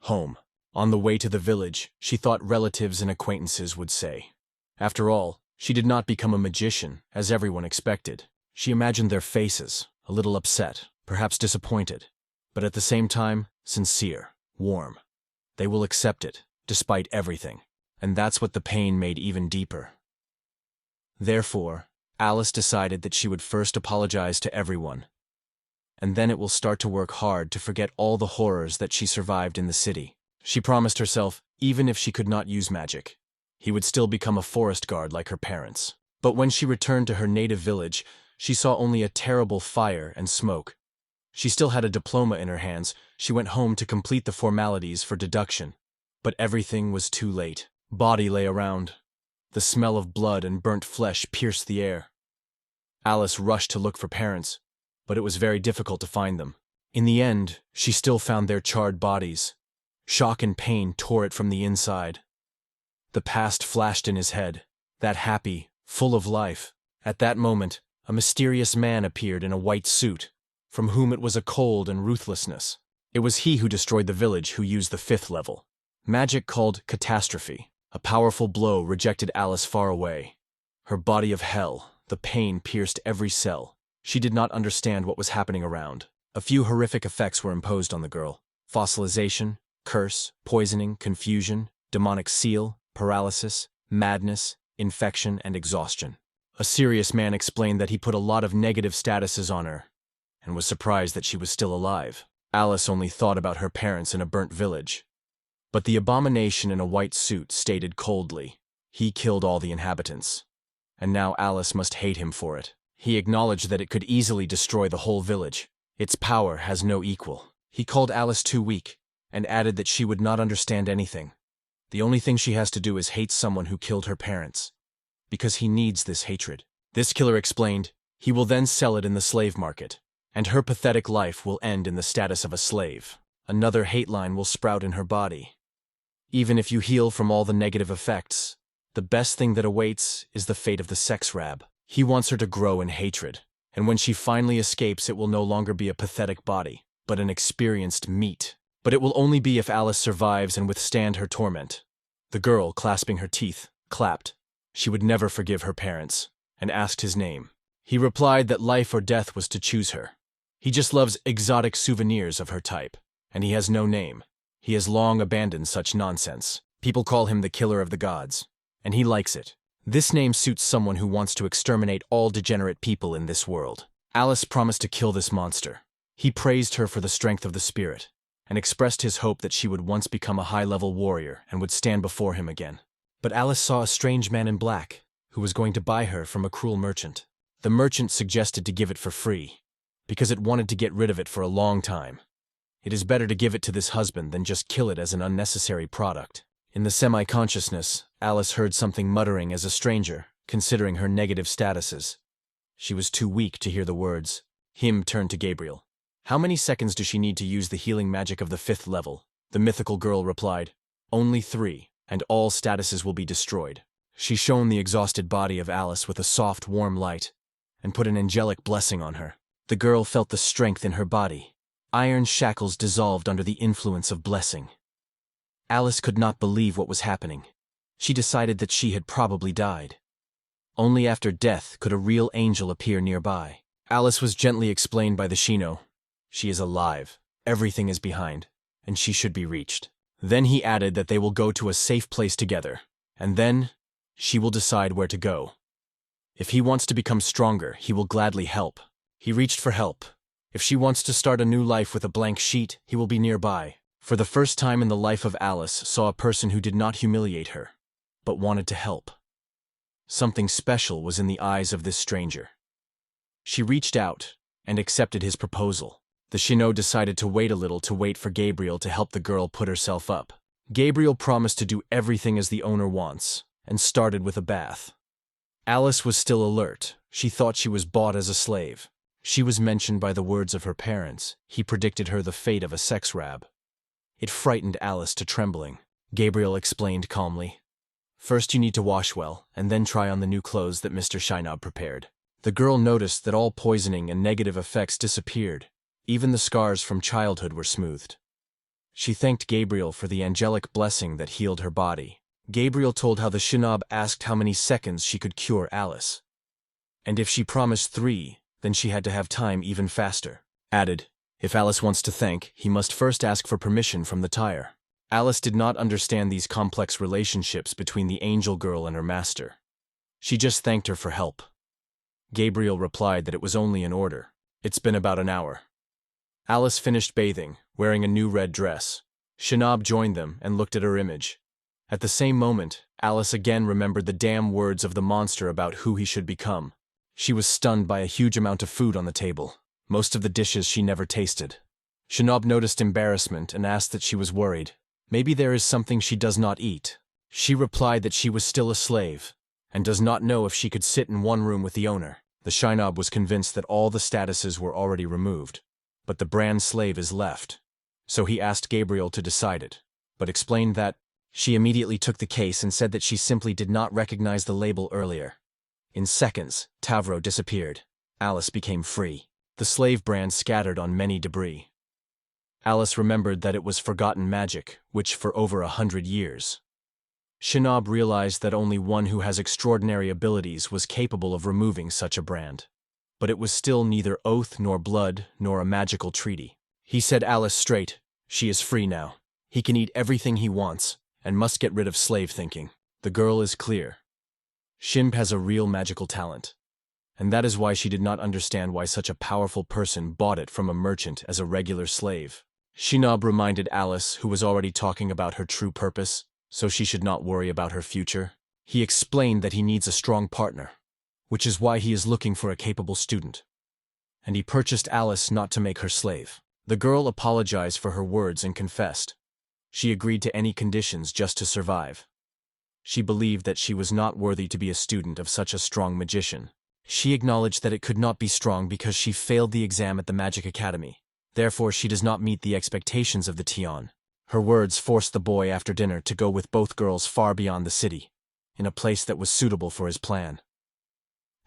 [SPEAKER 1] Home. On the way to the village, she thought relatives and acquaintances would say. After all, she did not become a magician, as everyone expected. She imagined their faces, a little upset, perhaps disappointed, but at the same time, sincere, warm. They will accept it, despite everything, and that's what the pain made even deeper. Therefore, Alice decided that she would first apologize to everyone, and then it will start to work hard to forget all the horrors that she survived in the city. She promised herself, even if she could not use magic, he would still become a forest guard like her parents. But when she returned to her native village, she saw only a terrible fire and smoke. She still had a diploma in her hands. She went home to complete the formalities for deduction. But everything was too late. Body lay around. The smell of blood and burnt flesh pierced the air. Alice rushed to look for parents, but it was very difficult to find them. In the end, she still found their charred bodies. Shock and pain tore it from the inside. The past flashed in his head, that happy, full of life. At that moment, a mysterious man appeared in a white suit, from whom it was a cold and ruthlessness. It was he who destroyed the village, who used the 5th level. Magic called catastrophe. A powerful blow rejected Alice far away. Her body of hell, the pain pierced every cell. She did not understand what was happening around. A few horrific effects were imposed on the girl. Fossilization, curse, poisoning, confusion, demonic seal, paralysis, madness, infection, and exhaustion. A serious man explained that he put a lot of negative statuses on her, and was surprised that she was still alive. Alice only thought about her parents in a burnt village. But the abomination in a white suit stated coldly, he killed all the inhabitants. And now Alice must hate him for it. He acknowledged that it could easily destroy the whole village. Its power has no equal. He called Alice too weak, and added that she would not understand anything. The only thing she has to do is hate someone who killed her parents. Because he needs this hatred. This killer explained, he will then sell it in the slave market, and her pathetic life will end in the status of a slave. Another hate line will sprout in her body. Even if you heal from all the negative effects, the best thing that awaits is the fate of the sex rab. He wants her to grow in hatred, and when she finally escapes, it will no longer be a pathetic body, but an experienced meat. But it will only be if Alice survives and withstand her torment. The girl, clasping her teeth, clapped. She would never forgive her parents, and asked his name. He replied that life or death was to choose her. He just loves exotic souvenirs of her type, and he has no name. He has long abandoned such nonsense. People call him the killer of the gods, and he likes it. This name suits someone who wants to exterminate all degenerate people in this world. Alice promised to kill this monster. He praised her for the strength of the spirit, and expressed his hope that she would once become a high-level warrior and would stand before him again. But Alice saw a strange man in black, who was going to buy her from a cruel merchant. The merchant suggested to give it for free, because it wanted to get rid of it for a long time. It is better to give it to this husband than just kill it as an unnecessary product. In the semi-consciousness, Alice heard something muttering as a stranger, considering her negative statuses. She was too weak to hear the words. Him turned to Gabriel. How many seconds does she need to use the healing magic of the 5th level? The mythical girl replied, only 3, and all statuses will be destroyed. She shone the exhausted body of Alice with a soft, warm light, and put an angelic blessing on her. The girl felt the strength in her body. Iron shackles dissolved under the influence of blessing. Alice could not believe what was happening. She decided that she had probably died. Only after death could a real angel appear nearby. Alice was gently explained by the Shino. She is alive. Everything is behind, and she should be reached. Then he added that they will go to a safe place together, and then she will decide where to go. If he wants to become stronger, he will gladly help. He reached for help. If she wants to start a new life with a blank sheet, he will be nearby. For the first time in the life of Alice, saw a person who did not humiliate her, but wanted to help. Something special was in the eyes of this stranger. She reached out and accepted his proposal. The Shino decided to wait a little to wait for Gabriel to help the girl put herself up. Gabriel promised to do everything as the owner wants, and started with a bath. Alice was still alert. She thought she was bought as a slave. She was mentioned by the words of her parents. He predicted her the fate of a sex rab. It frightened Alice to trembling. Gabriel explained calmly. First you need to wash well, and then try on the new clothes that Mr. Shinob prepared. The girl noticed that all poisoning and negative effects disappeared. Even the scars from childhood were smoothed. She thanked Gabriel for the angelic blessing that healed her body. Gabriel told how the Shinob asked how many seconds she could cure Alice. And if she promised 3, then she had to have time even faster. Added, if Alice wants to thank, he must first ask for permission from the tire. Alice did not understand these complex relationships between the angel girl and her master. She just thanked her for help. Gabriel replied that it was only an order. It's been about an hour. Alice finished bathing, wearing a new red dress. Shinob joined them and looked at her image. At the same moment, Alice again remembered the damn words of the monster about who he should become. She was stunned by a huge amount of food on the table, most of the dishes she never tasted. Shinob noticed embarrassment and asked that she was worried. Maybe there is something she does not eat. She replied that she was still a slave, and does not know if she could sit in one room with the owner. The Shinob was convinced that all the statuses were already removed, but the brand slave is left. So he asked Gabriel to decide it, but explained that she immediately took the case and said that she simply did not recognize the label earlier. In seconds, Tavro disappeared. Alice became free. The slave brand scattered on many debris. Alice remembered that it was forgotten magic, which for over 100 years. Shinob realized that only one who has extraordinary abilities was capable of removing such a brand. But it was still neither oath nor blood nor a magical treaty. He said Alice straight, she is free now. He can eat everything he wants, and must get rid of slave thinking. The girl is clear. Shimp has a real magical talent. And that is why she did not understand why such a powerful person bought it from a merchant as a regular slave. Shinob reminded Alice, who was already talking about her true purpose, so she should not worry about her future. He explained that he needs a strong partner, which is why he is looking for a capable student. And he purchased Alice not to make her slave. The girl apologized for her words and confessed. She agreed to any conditions just to survive. She believed that she was not worthy to be a student of such a strong magician. She acknowledged that it could not be strong because she failed the exam at the Magic Academy. Therefore, she does not meet the expectations of the Tian. Her words forced the boy after dinner to go with both girls far beyond the city, in a place that was suitable for his plan.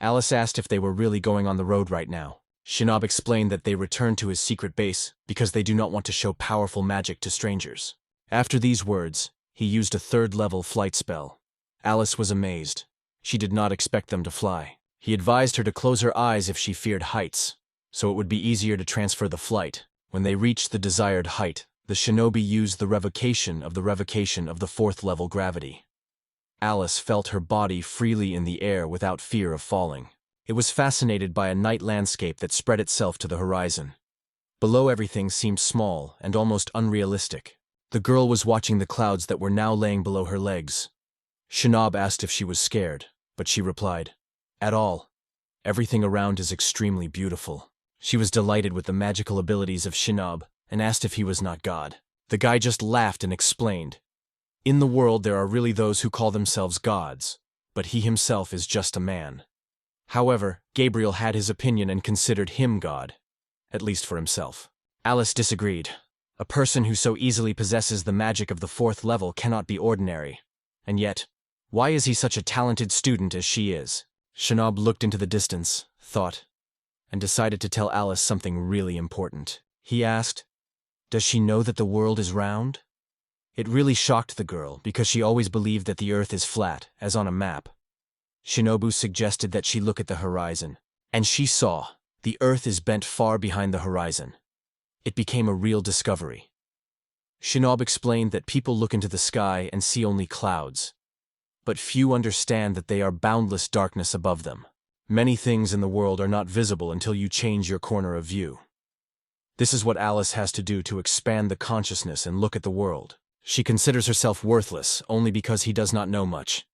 [SPEAKER 1] Alice asked if they were really going on the road right now. Shinob explained that they returned to his secret base because they do not want to show powerful magic to strangers. After these words, he used a 3rd-level flight spell. Alice was amazed. She did not expect them to fly. He advised her to close her eyes if she feared heights, so it would be easier to transfer the flight. When they reached the desired height, the shinobi used the revocation of the 4th-level gravity. Alice felt her body freely in the air without fear of falling. It was fascinated by a night landscape that spread itself to the horizon. Below everything seemed small and almost unrealistic. The girl was watching the clouds that were now laying below her legs. Shinob asked if she was scared, but she replied, "At all. Everything around is extremely beautiful." She was delighted with the magical abilities of Shinob and asked if he was not God. The guy just laughed and explained, "In the world there are really those who call themselves gods, but he himself is just a man." However, Gabriel had his opinion and considered him God, at least for himself. Alice disagreed. A person who so easily possesses the magic of the 4th level cannot be ordinary. And yet, why is he such a talented student as she is? Shinob looked into the distance, thought, and decided to tell Alice something really important. He asked, "Does she know that the world is round?" It really shocked the girl because she always believed that the earth is flat, as on a map. Shinobu suggested that she look at the horizon, and she saw the earth is bent far behind the horizon. It became a real discovery. Shinobu explained that people look into the sky and see only clouds, but few understand that they are boundless darkness above them. Many things in the world are not visible until you change your corner of view. This is what Alice has to do to expand the consciousness and look at the world. She considers herself worthless only because he does not know much.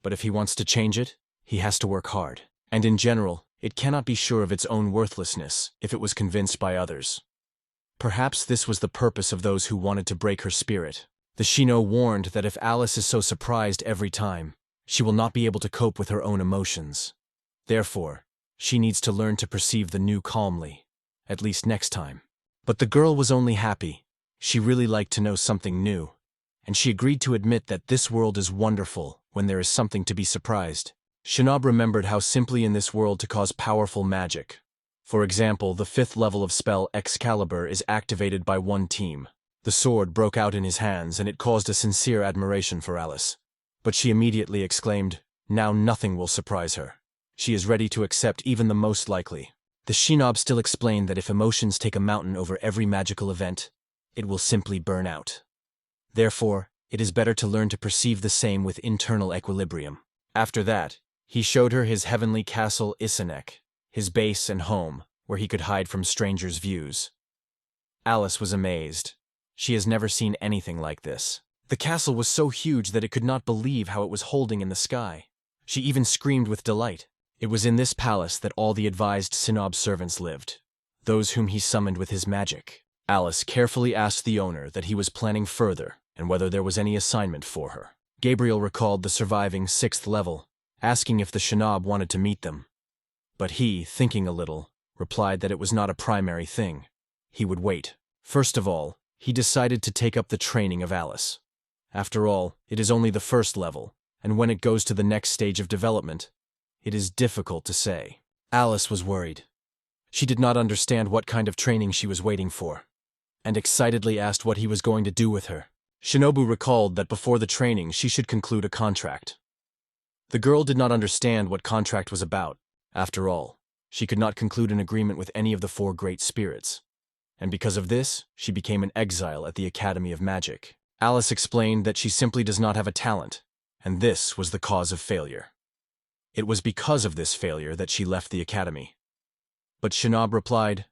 [SPEAKER 1] But if he wants to change it, he has to work hard. And in general, it cannot be sure of its own worthlessness if it was convinced by others. Perhaps this was the purpose of those who wanted to break her spirit. The Shino warned that if Alice is so surprised every time, she will not be able to cope with her own emotions. Therefore, she needs to learn to perceive the new calmly, at least next time. But the girl was only happy. She really liked to know something new, and she agreed to admit that this world is wonderful when there is something to be surprised. Shinobu remembered how simply in this world to cause powerful magic. For example, the 5th level of spell Excalibur is activated by one team. The sword broke out in his hands and it caused a sincere admiration for Alice. But she immediately exclaimed, now nothing will surprise her. She is ready to accept even the most likely. The Shinobu still explained that if emotions take a mountain over every magical event, it will simply burn out. Therefore, it is better to learn to perceive the same with internal equilibrium. After that, he showed her his heavenly castle Isanek, his base and home, where he could hide from strangers' views. Alice was amazed. She has never seen anything like this. The castle was so huge that it could not believe how it was holding in the sky. She even screamed with delight. It was in this palace that all the advised Shinobu servants lived, those whom he summoned with his magic. Alice carefully asked the owner that he was planning further and whether there was any assignment for her. Gabriel recalled the surviving 6th level, asking if the Shinobu wanted to meet them. But he, thinking a little, replied that it was not a primary thing. He would wait. First of all, he decided to take up the training of Alice. After all, it is only the 1st level, and when it goes to the next stage of development, it is difficult to say. Alice was worried. She did not understand what kind of training she was waiting for, and excitedly asked what he was going to do with her. Shinobu recalled that before the training she should conclude a contract. The girl did not understand what contract was about. After all, she could not conclude an agreement with any of the 4 great spirits, and because of this, she became an exile at the Academy of Magic. Alice explained that she simply does not have a talent, and this was the cause of failure. It was because of this failure that she left the academy. But Shinobu replied,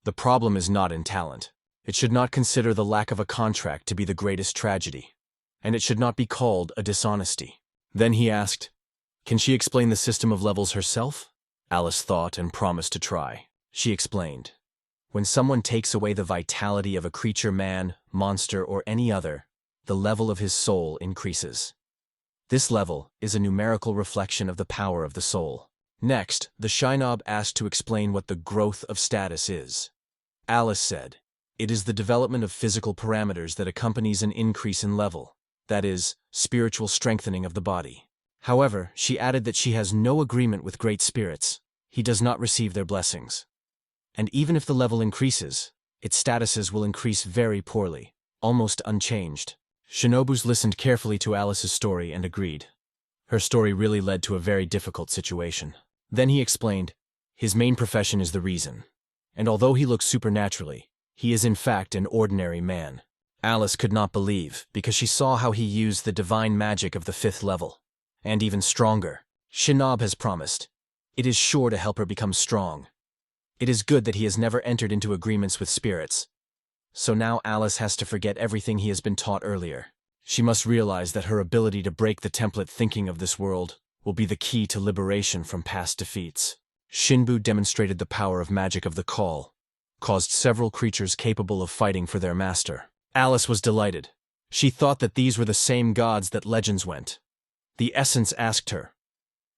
[SPEAKER 1] the problem is not in talent. It should not consider the lack of a contract to be the greatest tragedy, and it should not be called a dishonesty. Then he asked, can she explain the system of levels herself? Alice thought and promised to try. She explained, when someone takes away the vitality of a creature, man, monster, or any other, the level of his soul increases. This level is a numerical reflection of the power of the soul. Next, the Shinobu asked to explain what the growth of status is. Alice said, it is the development of physical parameters that accompanies an increase in level, that is, spiritual strengthening of the body. However, she added that she has no agreement with great spirits. He does not receive their blessings. And even if the level increases, its statuses will increase very poorly, almost unchanged. Shinobu listened carefully to Alice's story and agreed. Her story really led to a very difficult situation. Then he explained, his main profession is the reason, and although he looks supernaturally, he is in fact an ordinary man. Alice could not believe, because she saw how he used the divine magic of the 5th level, and even stronger. Shinobu has promised. It is sure to help her become strong. It is good that he has never entered into agreements with spirits. So now Alice has to forget everything he has been taught earlier. She must realize that her ability to break the template thinking of this world will be the key to liberation from past defeats. Shinbu demonstrated the power of magic of the call, caused several creatures capable of fighting for their master. Alice was delighted. She thought that these were the same gods that legends went. The essence asked her,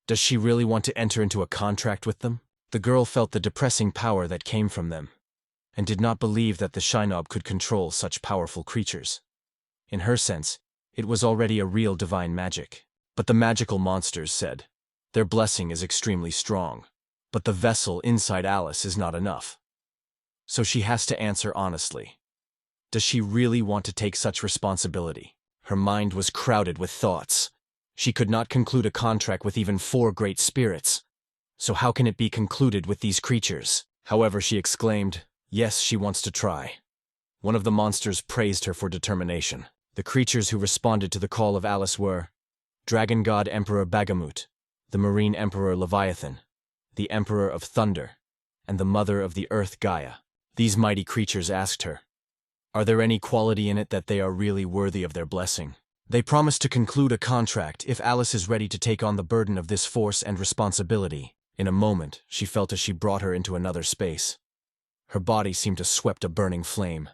[SPEAKER 1] does she really want to enter into a contract with them? The girl felt the depressing power that came from them, and did not believe that the Shinobu could control such powerful creatures. In her sense, it was already a real divine magic. But the magical monsters said, their blessing is extremely strong, but the vessel inside Alice is not enough. So she has to answer honestly. Does she really want to take such responsibility? Her mind was crowded with thoughts. She could not conclude a contract with even 4 great spirits. So how can it be concluded with these creatures? However, she exclaimed, yes, she wants to try. One of the monsters praised her for determination. The creatures who responded to the call of Alice were Dragon God Emperor Bagamut, the Marine Emperor Leviathan, the Emperor of Thunder, and the Mother of the Earth Gaia. These mighty creatures asked her, are there any quality in it that they are really worthy of their blessing? They promised to conclude a contract if Alice is ready to take on the burden of this force and responsibility. In a moment, she felt as she brought her into another space. Her body seemed to swept a burning flame.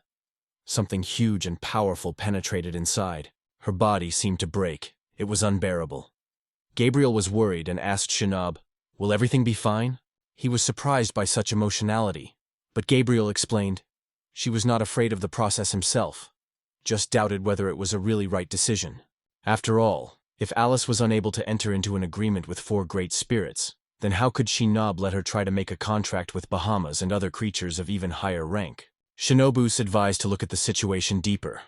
[SPEAKER 1] Something huge and powerful penetrated inside. Her body seemed to break. It was unbearable. Gabriel was worried and asked Shinob, will everything be fine? He was surprised by such emotionality, but Gabriel explained, she was not afraid of the process himself, just doubted whether it was a really right decision. After all, if Alice was unable to enter into an agreement with 4 great spirits, then how could Shinob let her try to make a contract with Bahamas and other creatures of even higher rank? Shinobus advised to look at the situation deeper.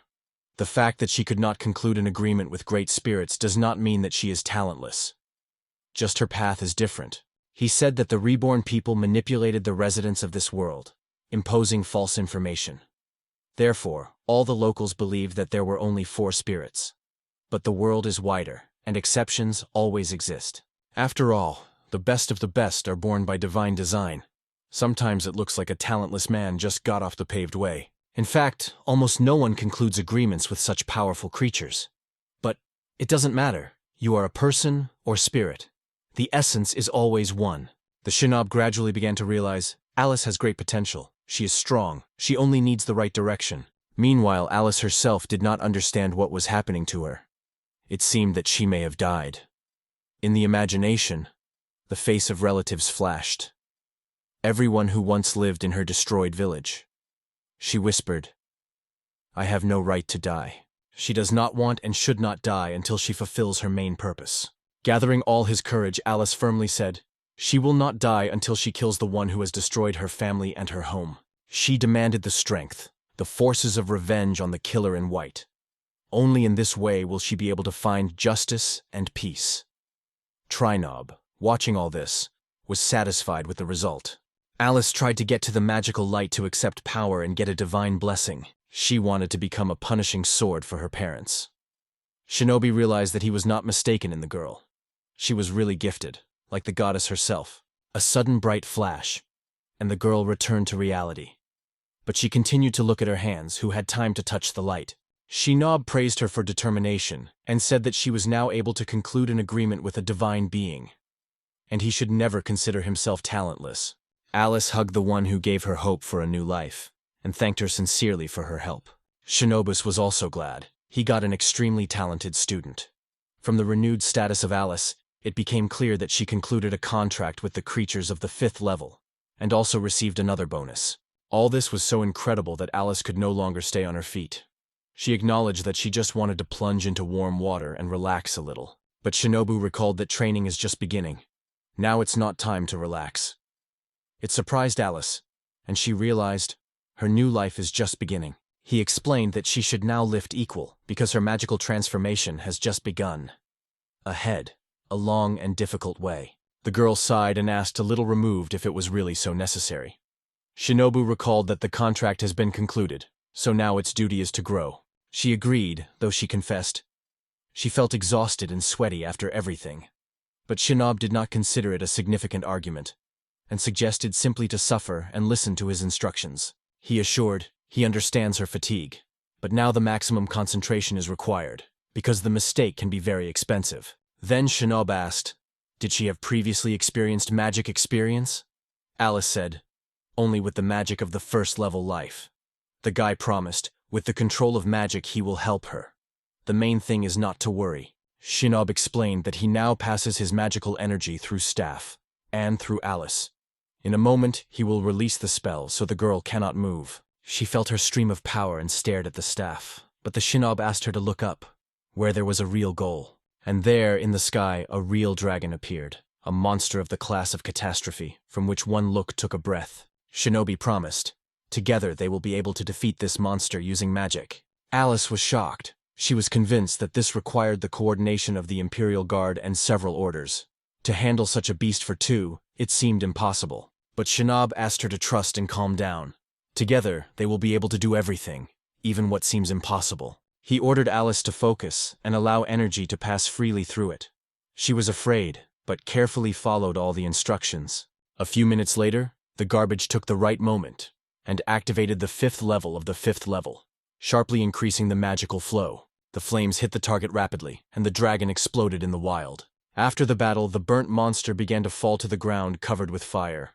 [SPEAKER 1] The fact that she could not conclude an agreement with great spirits does not mean that she is talentless. Just her path is different. He said that the reborn people manipulated the residents of this world, imposing false information. Therefore, all the locals believed that there were only 4 spirits. But the world is wider, and exceptions always exist. After all, the best of the best are born by divine design. Sometimes it looks like a talentless man just got off the paved way. In fact, almost no one concludes agreements with such powerful creatures. But it doesn't matter. You are a person or spirit. The essence is always one. The Shinob gradually began to realize, Alice has great potential. She is strong. She only needs the right direction. Meanwhile, Alice herself did not understand what was happening to her. It seemed that she may have died. In the imagination, the face of relatives flashed. Everyone who once lived in her destroyed village. She whispered, I have no right to die. She does not want and should not die until she fulfills her main purpose. Gathering all his courage, Alice firmly said, she will not die until she kills the one who has destroyed her family and her home. She demanded the strength, the forces of revenge on the killer in white. Only in this way will she be able to find justice and peace. Trinob, watching all this, was satisfied with the result. Alice tried to get to the magical light to accept power and get a divine blessing. She wanted to become a punishing sword for her parents. Shinobi realized that he was not mistaken in the girl. She was really gifted, like the goddess herself. A sudden bright flash, and the girl returned to reality. But she continued to look at her hands, who had time to touch the light. Shinob praised her for determination, and said that she was now able to conclude an agreement with a divine being, and he should never consider himself talentless. Alice hugged the one who gave her hope for a new life, and thanked her sincerely for her help. Shinobus was also glad. He got an extremely talented student. From the renewed status of Alice, it became clear that she concluded a contract with the creatures of the 5th level, and also received another bonus. All this was so incredible that Alice could no longer stay on her feet. She acknowledged that she just wanted to plunge into warm water and relax a little. But Shinobu recalled that training is just beginning. Now it's not time to relax. It surprised Alice, and she realized her new life is just beginning. He explained that she should now lift equal because her magical transformation has just begun. Ahead, a long and difficult way. The girl sighed and asked, a little removed, if it was really so necessary. Shinobu recalled that the contract has been concluded, so now its duty is to grow. She agreed, though she confessed she felt exhausted and sweaty after everything. But Shinob did not consider it a significant argument, and suggested simply to suffer and listen to his instructions. He assured he understands her fatigue, but now the maximum concentration is required, because the mistake can be very expensive. Then Shinob asked, did she have previously experienced magic experience? Alice said, only with the magic of the 1st level life. The guy promised, with the control of magic he will help her. The main thing is not to worry. Shinob explained that he now passes his magical energy through staff, and through Alice. In a moment, he will release the spell so the girl cannot move. She felt her stream of power and stared at the staff, but the Shinob asked her to look up, where there was a real goal. And there, in the sky, a real dragon appeared, a monster of the class of catastrophe, from which one look took a breath. Shinobi promised, together they will be able to defeat this monster using magic. Alice was shocked. She was convinced that this required the coordination of the Imperial Guard and several orders. To handle such a beast for two, it seemed impossible. But Shinab asked her to trust and calm down. Together, they will be able to do everything, even what seems impossible. He ordered Alice to focus and allow energy to pass freely through it. She was afraid, but carefully followed all the instructions. A few minutes later, the garbage took the right moment and activated the 5th level of the 5th level, sharply increasing the magical flow. The flames hit the target rapidly, and the dragon exploded in the wild. After the battle, the burnt monster began to fall to the ground covered with fire.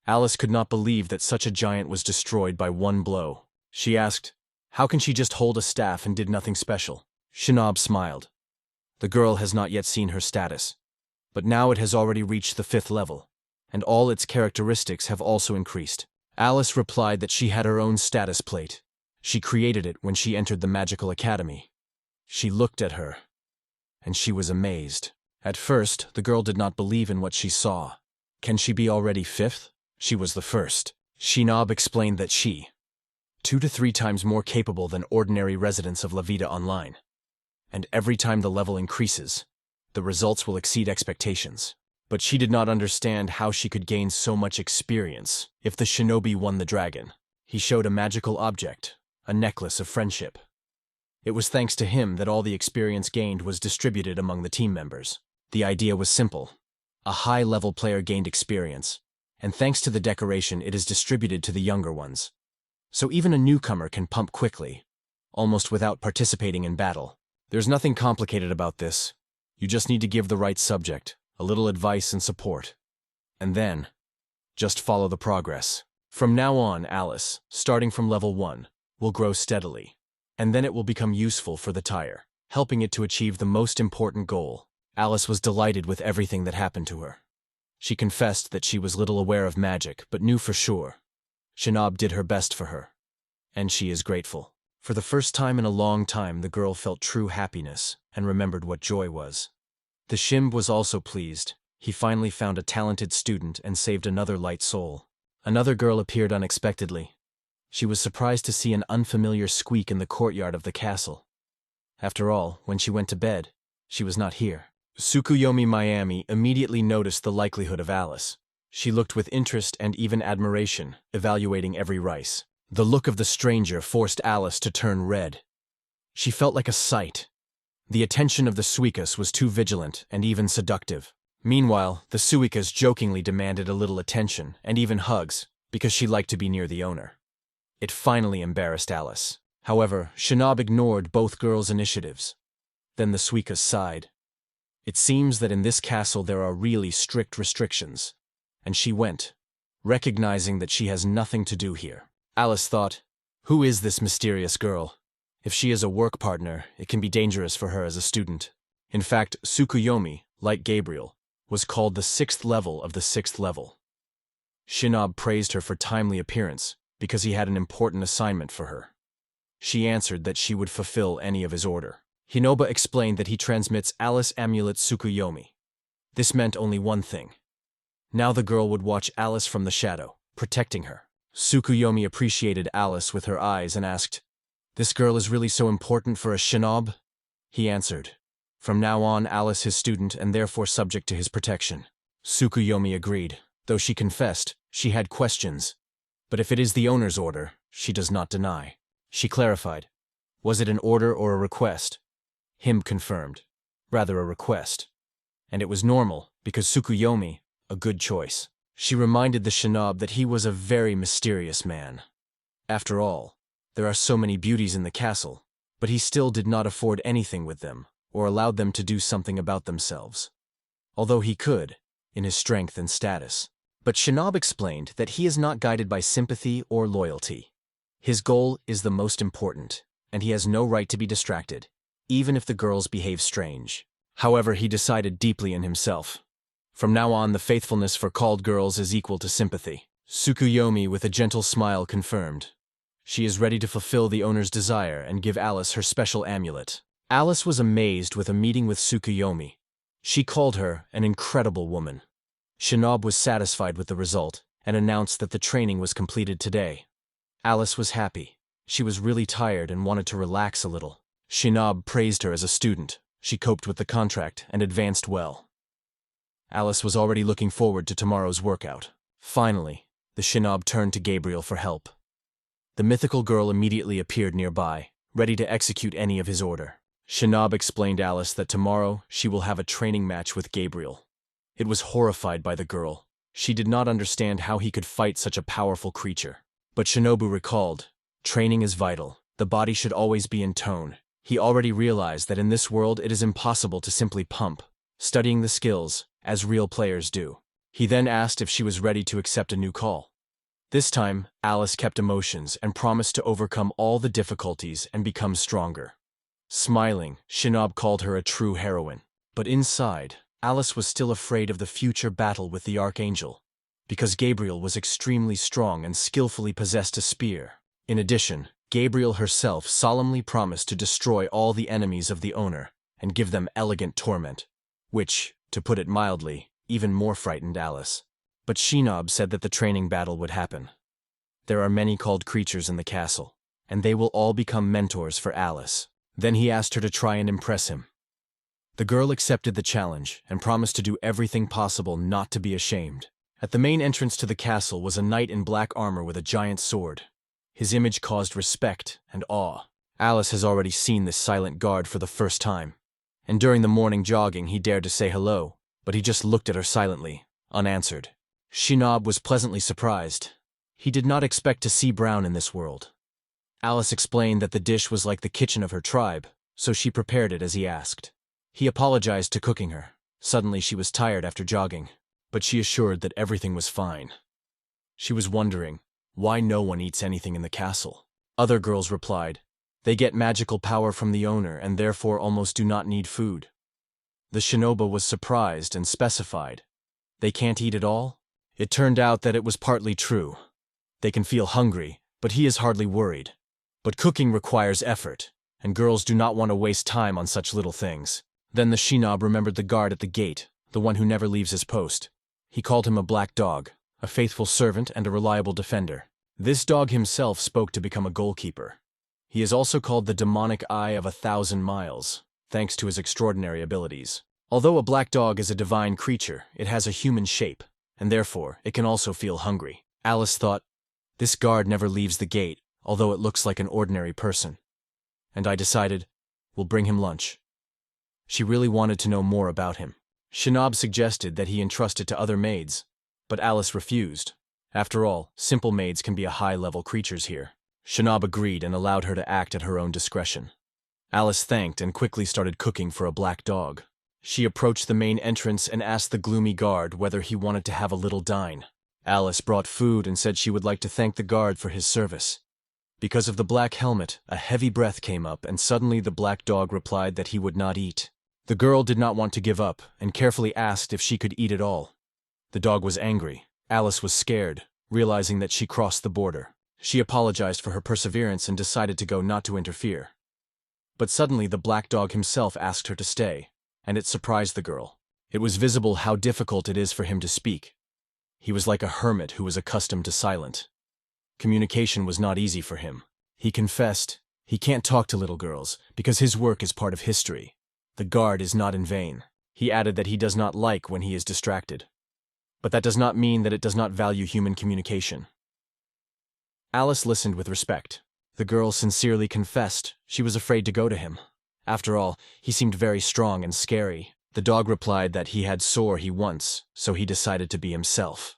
[SPEAKER 1] Alice could not believe that such a giant was destroyed by one blow. She asked, how can she just hold a staff and did nothing special? Shinab smiled. The girl has not yet seen her status, but now it has already reached the 5th level, and all its characteristics have also increased. Alice replied that she had her own status plate. She created it when she entered the magical academy. She looked at her, and she was amazed. At first, the girl did not believe in what she saw. Can she be already 5th? She was the 1st. Shinab explained that she, 2 to 3 times more capable than ordinary residents of La Vida Online. And every time the level increases, the results will exceed expectations. But she did not understand how she could gain so much experience if the shinobi won the dragon. He showed a magical object, a necklace of friendship. It was thanks to him that all the experience gained was distributed among the team members. The idea was simple. A high-level player gained experience, and thanks to the decoration it is distributed to the younger ones. So even a newcomer can pump quickly, almost without participating in battle. There's nothing complicated about this. You just need to give the right subject, a little advice and support. And then, just follow the progress. From now on, Alice, starting from level 1, will grow steadily. And then it will become useful for the tire, helping it to achieve the most important goal. Alice was delighted with everything that happened to her. She confessed that she was little aware of magic, but knew for sure. Shinab did her best for her, and she is grateful. For the first time in a long time, the girl felt true happiness and remembered what joy was. The Shimb was also pleased. He finally found a talented student and saved another light soul. Another girl appeared unexpectedly. She was surprised to see an unfamiliar squeak in the courtyard of the castle. After all, when she went to bed, she was not here. Tsukuyomi Miami immediately noticed the likelihood of Alice. She looked with interest and even admiration, evaluating every rice. The look of the stranger forced Alice to turn red. She felt like a sight. The attention of the Suikas was too vigilant and even seductive. Meanwhile, the Suikas jokingly demanded a little attention and even hugs because she liked to be near the owner. It finally embarrassed Alice. However, Shinab ignored both girls' initiatives. Then the Suikas sighed. It seems that in this castle there are really strict restrictions. And she went, recognizing that she has nothing to do here. Alice thought, who is this mysterious girl? If she is a work partner, it can be dangerous for her as a student. In fact, Tsukuyomi, like Gabriel, was called the 6th level of the 6th level. Shinab praised her for timely appearance because he had an important assignment for her. She answered that she would fulfill any of his order. Hinoba explained that he transmits Alice Amulet Tsukuyomi. This meant only one thing. Now the girl would watch Alice from the shadow, protecting her. Tsukuyomi appreciated Alice with her eyes and asked, "This girl is really so important for a shinob?" He answered, "From now on, Alice his student and therefore subject to his protection." Tsukuyomi agreed, though she confessed she had questions. But if it is the owner's order, she does not deny. She clarified, was it an order or a request? Him confirmed, rather a request. And it was normal, because Tsukuyomi, a good choice. She reminded the shinob that he was a very mysterious man. After all, there are so many beauties in the castle, but he still did not afford anything with them, or allowed them to do something about themselves. Although he could, in his strength and status. But Shinab explained that he is not guided by sympathy or loyalty. His goal is the most important, and he has no right to be distracted, even if the girls behave strange. However, he decided deeply in himself. From now on, the faithfulness for called girls is equal to sympathy. Tsukuyomi, with a gentle smile, confirmed. She is ready to fulfill the owner's desire and give Alice her special amulet. Alice was amazed with a meeting with Tsukuyomi. She called her an incredible woman. Shinab was satisfied with the result and announced that the training was completed today. Alice was happy. She was really tired and wanted to relax a little. Shinob praised her as a student. She coped with the contract and advanced well. Alice was already looking forward to tomorrow's workout. Finally, the Shinob turned to Gabriel for help. The mythical girl immediately appeared nearby, ready to execute any of his order. Shinob explained Alice that tomorrow she will have a training match with Gabriel. It was horrified by the girl. She did not understand how he could fight such a powerful creature. But Shinobu recalled, training is vital. The body should always be in tone. He already realized that in this world it is impossible to simply pump, studying the skills, as real players do. He then asked if she was ready to accept a new call. This time, Alice kept emotions and promised to overcome all the difficulties and become stronger. Smiling, Shinob called her a true heroine. But inside, Alice was still afraid of the future battle with the Archangel, because Gabriel was extremely strong and skillfully possessed a spear. In addition, Gabriel herself solemnly promised to destroy all the enemies of the owner and give them elegant torment, which, to put it mildly, even more frightened Alice. But Shinob said that the training battle would happen. There are many called creatures in the castle, and they will all become mentors for Alice. Then he asked her to try and impress him. The girl accepted the challenge and promised to do everything possible not to be ashamed. At the main entrance to the castle was a knight in black armor with a giant sword. His image caused respect and awe. Alice has already seen this silent guard for the first time, and during the morning jogging he dared to say hello, but he just looked at her silently, unanswered. Shinob was pleasantly surprised. He did not expect to see Brown in this world. Alice explained that the dish was like the kitchen of her tribe, so she prepared it as he asked. He apologized to cooking her. Suddenly she was tired after jogging, but she assured that everything was fine. She was wondering why no one eats anything in the castle. Other girls replied, they get magical power from the owner and therefore almost do not need food. The Shinoba was surprised and specified, they can't eat at all? It turned out that it was partly true. They can feel hungry, but he is hardly worried. But cooking requires effort, and girls do not want to waste time on such little things. Then the Shinob remembered the guard at the gate, the one who never leaves his post. He called him a black dog, a faithful servant and a reliable defender. This dog himself spoke to become a goalkeeper. He is also called the demonic eye of 1,000 miles, thanks to his extraordinary abilities. Although a black dog is a divine creature, it has a human shape, and therefore it can also feel hungry. Alice thought, this guard never leaves the gate, although it looks like an ordinary person. And I decided, we'll bring him lunch. She really wanted to know more about him. Shinob suggested that he entrust it to other maids, but Alice refused. After all, simple maids can be high-level creatures here. Shinob agreed and allowed her to act at her own discretion. Alice thanked and quickly started cooking for a black dog. She approached the main entrance and asked the gloomy guard whether he wanted to have a little dine. Alice brought food and said she would like to thank the guard for his service. Because of the black helmet, a heavy breath came up and suddenly the black dog replied that he would not eat. The girl did not want to give up and carefully asked if she could eat it all. The dog was angry. Alice was scared, realizing that she crossed the border. She apologized for her perseverance and decided to go not to interfere. But suddenly the black dog himself asked her to stay, and it surprised the girl. It was visible how difficult it is for him to speak. He was like a hermit who was accustomed to silence. Communication was not easy for him. He confessed, he can't talk to little girls because his work is part of history. The guard is not in vain. He added that he does not like when he is distracted. But that does not mean that it does not value human communication. Alice listened with respect. The girl sincerely confessed she was afraid to go to him. After all, he seemed very strong and scary. The dog replied that he had sore he once, so he decided to be himself.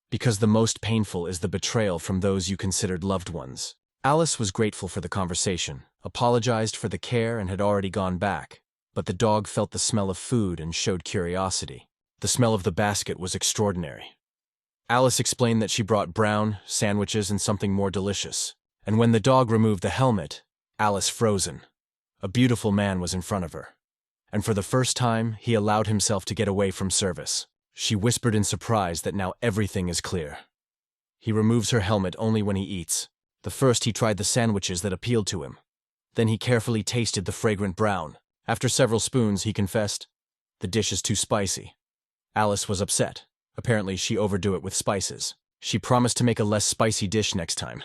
[SPEAKER 1] Because the most painful is the betrayal from those you considered loved ones. Alice was grateful for the conversation, apologized for the care and had already gone back. But the dog felt the smell of food and showed curiosity. The smell of the basket was extraordinary. Alice explained that she brought brown, sandwiches, and something more delicious. And when the dog removed the helmet, Alice frozen. A beautiful man was in front of her. And for the first time, he allowed himself to get away from service. She whispered in surprise that now everything is clear. He removes her helmet only when he eats. The first he tried the sandwiches that appealed to him. Then he carefully tasted the fragrant brown. After several spoons, he confessed, the dish is too spicy. Alice was upset. Apparently, she overdo it with spices. She promised to make a less spicy dish next time.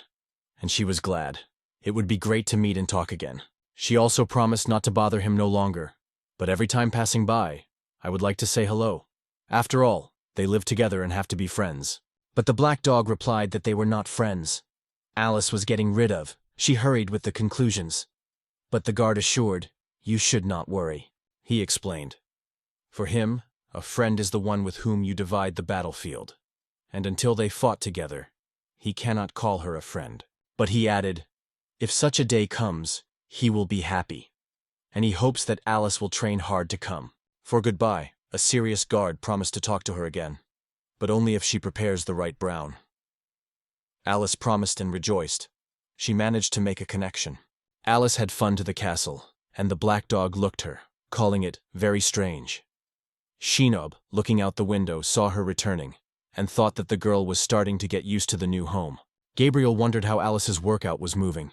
[SPEAKER 1] And she was glad. It would be great to meet and talk again. She also promised not to bother him no longer, but every time passing by, I would like to say hello. After all, they live together and have to be friends. But the black dog replied that they were not friends. Alice was getting rid of. She hurried with the conclusions. But the guard assured, "You should not worry," he explained. For him, a friend is the one with whom you divide the battlefield. And until they fought together, he cannot call her a friend. But he added, if such a day comes, he will be happy. And he hopes that Alice will train hard to come. For goodbye, a serious guard promised to talk to her again, but only if she prepares the right brown. Alice promised and rejoiced. She managed to make a connection. Alice had fun to the castle, and the black dog looked her, calling it very strange. Shinob, looking out the window, saw her returning, and thought that the girl was starting to get used to the new home. Gabriel wondered how Alice's workout was moving.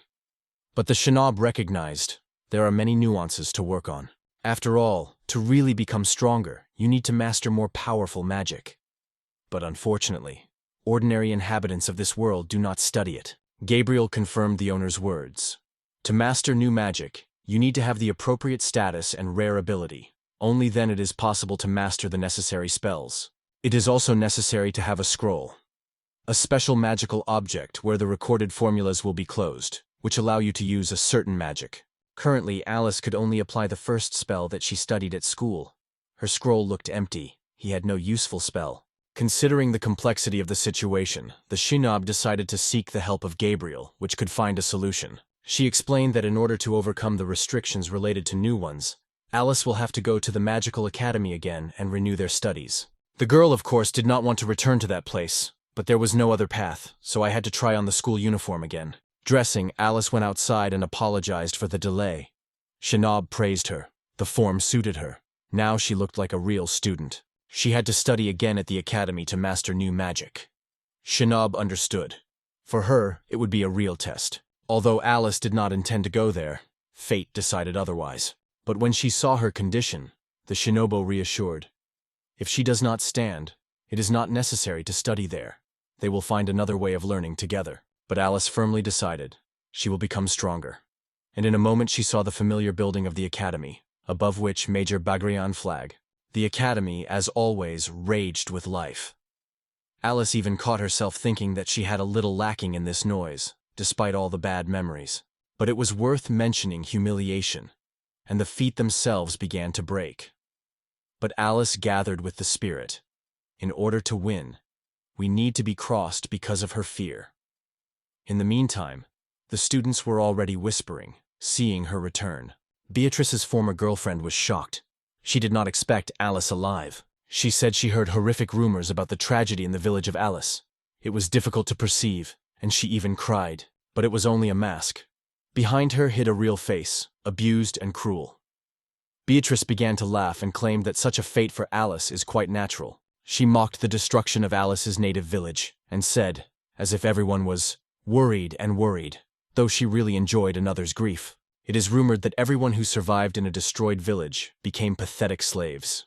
[SPEAKER 1] But the Shinob recognized there are many nuances to work on. After all, to really become stronger, you need to master more powerful magic. But unfortunately, ordinary inhabitants of this world do not study it. Gabriel confirmed the owner's words. To master new magic, you need to have the appropriate status and rare ability. Only then it is possible to master the necessary spells. It is also necessary to have a scroll, a special magical object where the recorded formulas will be closed, which allow you to use a certain magic. Currently, Alice could only apply the first spell that she studied at school. Her scroll looked empty. He had no useful spell. Considering the complexity of the situation, the Shinob decided to seek the help of Gabriel, which could find a solution. She explained that in order to overcome the restrictions related to new ones, Alice will have to go to the magical academy again and renew their studies. The girl, of course, did not want to return to that place, but there was no other path, so I had to try on the school uniform again. Dressing, Alice went outside and apologized for the delay. Shinob praised her. The form suited her. Now she looked like a real student. She had to study again at the academy to master new magic. Shinob understood. For her, it would be a real test. Although Alice did not intend to go there, fate decided otherwise. But when she saw her condition, the Shinobo reassured. If she does not stand, it is not necessary to study there. They will find another way of learning together. But Alice firmly decided she will become stronger. And in a moment she saw the familiar building of the academy, above which Major Bagrian flag. The academy, as always, raged with life. Alice even caught herself thinking that she had a little lacking in this noise, despite all the bad memories. But it was worth mentioning humiliation, and the feet themselves began to break. But Alice gathered with the spirit. In order to win, we need to be crossed because of her fear. In the meantime, the students were already whispering, seeing her return. Beatrice's former girlfriend was shocked. She did not expect Alice alive. She said she heard horrific rumors about the tragedy in the village of Alice. It was difficult to perceive, and she even cried, but it was only a mask. Behind her hid a real face, abused and cruel. Beatrice began to laugh and claimed that such a fate for Alice is quite natural. She mocked the destruction of Alice's native village, and said, as if everyone was worried, though she really enjoyed another's grief. It is rumored that everyone who survived in a destroyed village became pathetic slaves.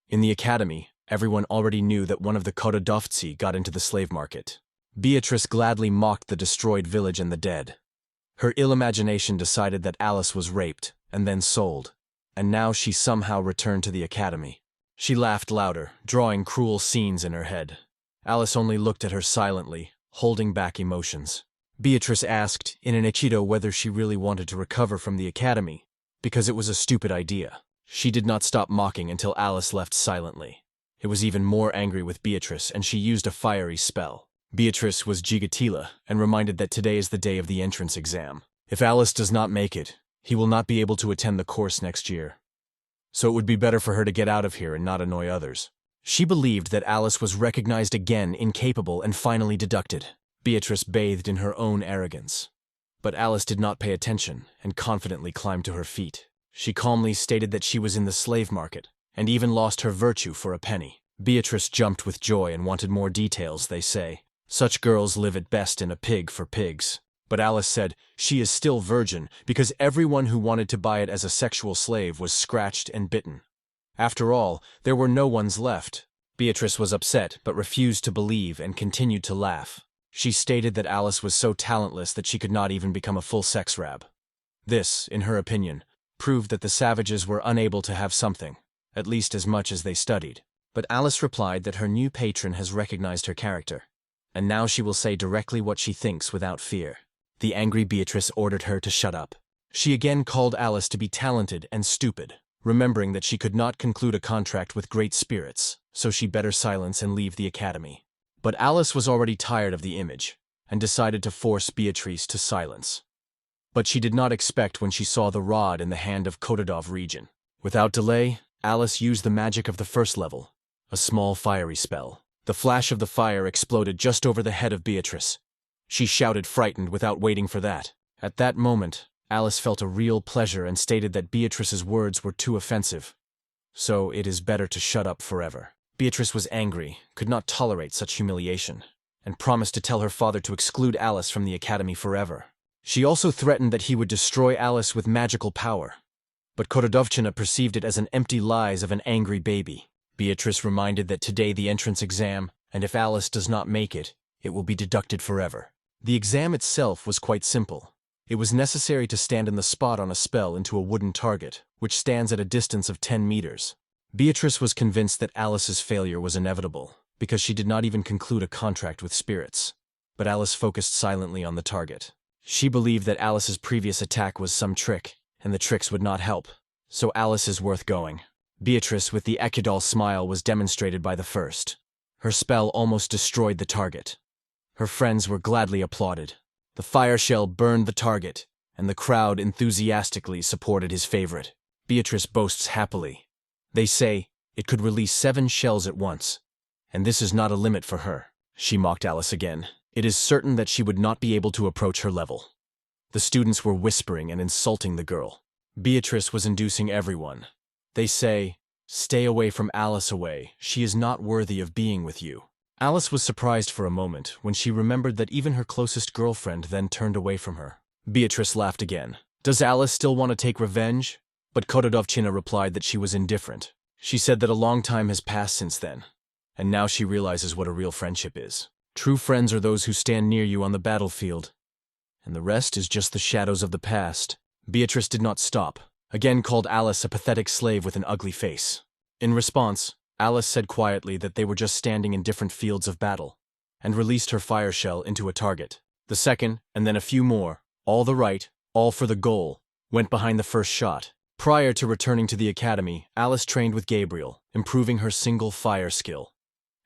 [SPEAKER 1] In the academy, everyone already knew that one of the Korodovtsi got into the slave market. Beatrice gladly mocked the destroyed village and the dead. Her ill imagination decided that Alice was raped and then sold, and now she somehow returned to the academy. She laughed louder, drawing cruel scenes in her head. Alice only looked at her silently, holding back emotions. Beatrice asked in an Ichido whether she really wanted to recover from the academy, because it was a stupid idea. She did not stop mocking until Alice left silently. It was even more angry with Beatrice, and she used a fiery spell. Beatrice was Jigatila, and reminded that today is the day of the entrance exam. If Alice does not make it, he will not be able to attend the course next year. So it would be better for her to get out of here and not annoy others. She believed that Alice was recognized again, incapable, and finally deducted. Beatrice bathed in her own arrogance. But Alice did not pay attention and confidently climbed to her feet. She calmly stated that she was in the slave market, and even lost her virtue for a penny. Beatrice jumped with joy and wanted more details, they say. Such girls live at best in a pig for pigs. But Alice said she is still virgin because everyone who wanted to buy it as a sexual slave was scratched and bitten. After all, there were no ones left. Beatrice was upset but refused to believe and continued to laugh. She stated that Alice was so talentless that she could not even become a full sex rab. This, in her opinion, proved that the savages were unable to have something, at least as much as they studied. But Alice replied that her new patron has recognized her character, and now she will say directly what she thinks without fear. The angry Beatrice ordered her to shut up. She again called Alice to be talented and stupid, remembering that she could not conclude a contract with great spirits, so she better silence and leave the academy. But Alice was already tired of the image, and decided to force Beatrice to silence. But she did not expect when she saw the rod in the hand of Kotodov region. Without delay, Alice used the magic of the first level, a small fiery spell. The flash of the fire exploded just over the head of Beatrice. She shouted frightened without waiting for that. At that moment, Alice felt a real pleasure and stated that Beatrice's words were too offensive. So it is better to shut up forever. Beatrice was angry, could not tolerate such humiliation, and promised to tell her father to exclude Alice from the academy forever. She also threatened that he would destroy Alice with magical power. But Kotodovchina perceived it as an empty lies of an angry baby. Beatrice reminded that today the entrance exam, and if Alice does not make it, it will be deducted forever. The exam itself was quite simple. It was necessary to stand in the spot on a spell into a wooden target, which stands at a distance of 10 meters. Beatrice was convinced that Alice's failure was inevitable, because she did not even conclude a contract with spirits. But Alice focused silently on the target. She believed that Alice's previous attack was some trick, and the tricks would not help. So Alice is worth going. Beatrice, with the Ekudal smile, was demonstrated by the first. Her spell almost destroyed the target. Her friends were gladly applauded. The fire shell burned the target, and the crowd enthusiastically supported his favorite. Beatrice boasts happily. They say it could release 7 shells at once, and this is not a limit for her. She mocked Alice again. It is certain that she would not be able to approach her level. The students were whispering and insulting the girl. Beatrice was inducing everyone. They say, "Stay away from Alice away. She is not worthy of being with you." Alice was surprised for a moment when she remembered that even her closest girlfriend then turned away from her. Beatrice laughed again. Does Alice still want to take revenge? But Kotodovchina replied that she was indifferent. She said that a long time has passed since then, and now she realizes what a real friendship is. True friends are those who stand near you on the battlefield, and the rest is just the shadows of the past. Beatrice did not stop, again called Alice a pathetic slave with an ugly face. In response, Alice said quietly that they were just standing in different fields of battle, and released her fire shell into a target. The second, and then a few more, all the right, all for the goal, went behind the first shot. Prior to returning to the academy, Alice trained with Gabriel, improving her single fire skill.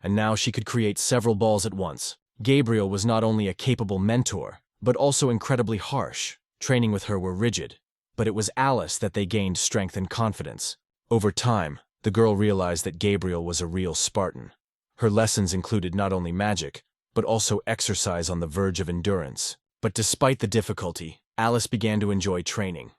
[SPEAKER 1] And now she could create several balls at once. Gabriel was not only a capable mentor, but also incredibly harsh. Training with her were rigid, but it was Alice that they gained strength and confidence. Over time, the girl realized that Gabriel was a real Spartan. Her lessons included not only magic, but also exercise on the verge of endurance. But despite the difficulty, Alice began to enjoy training.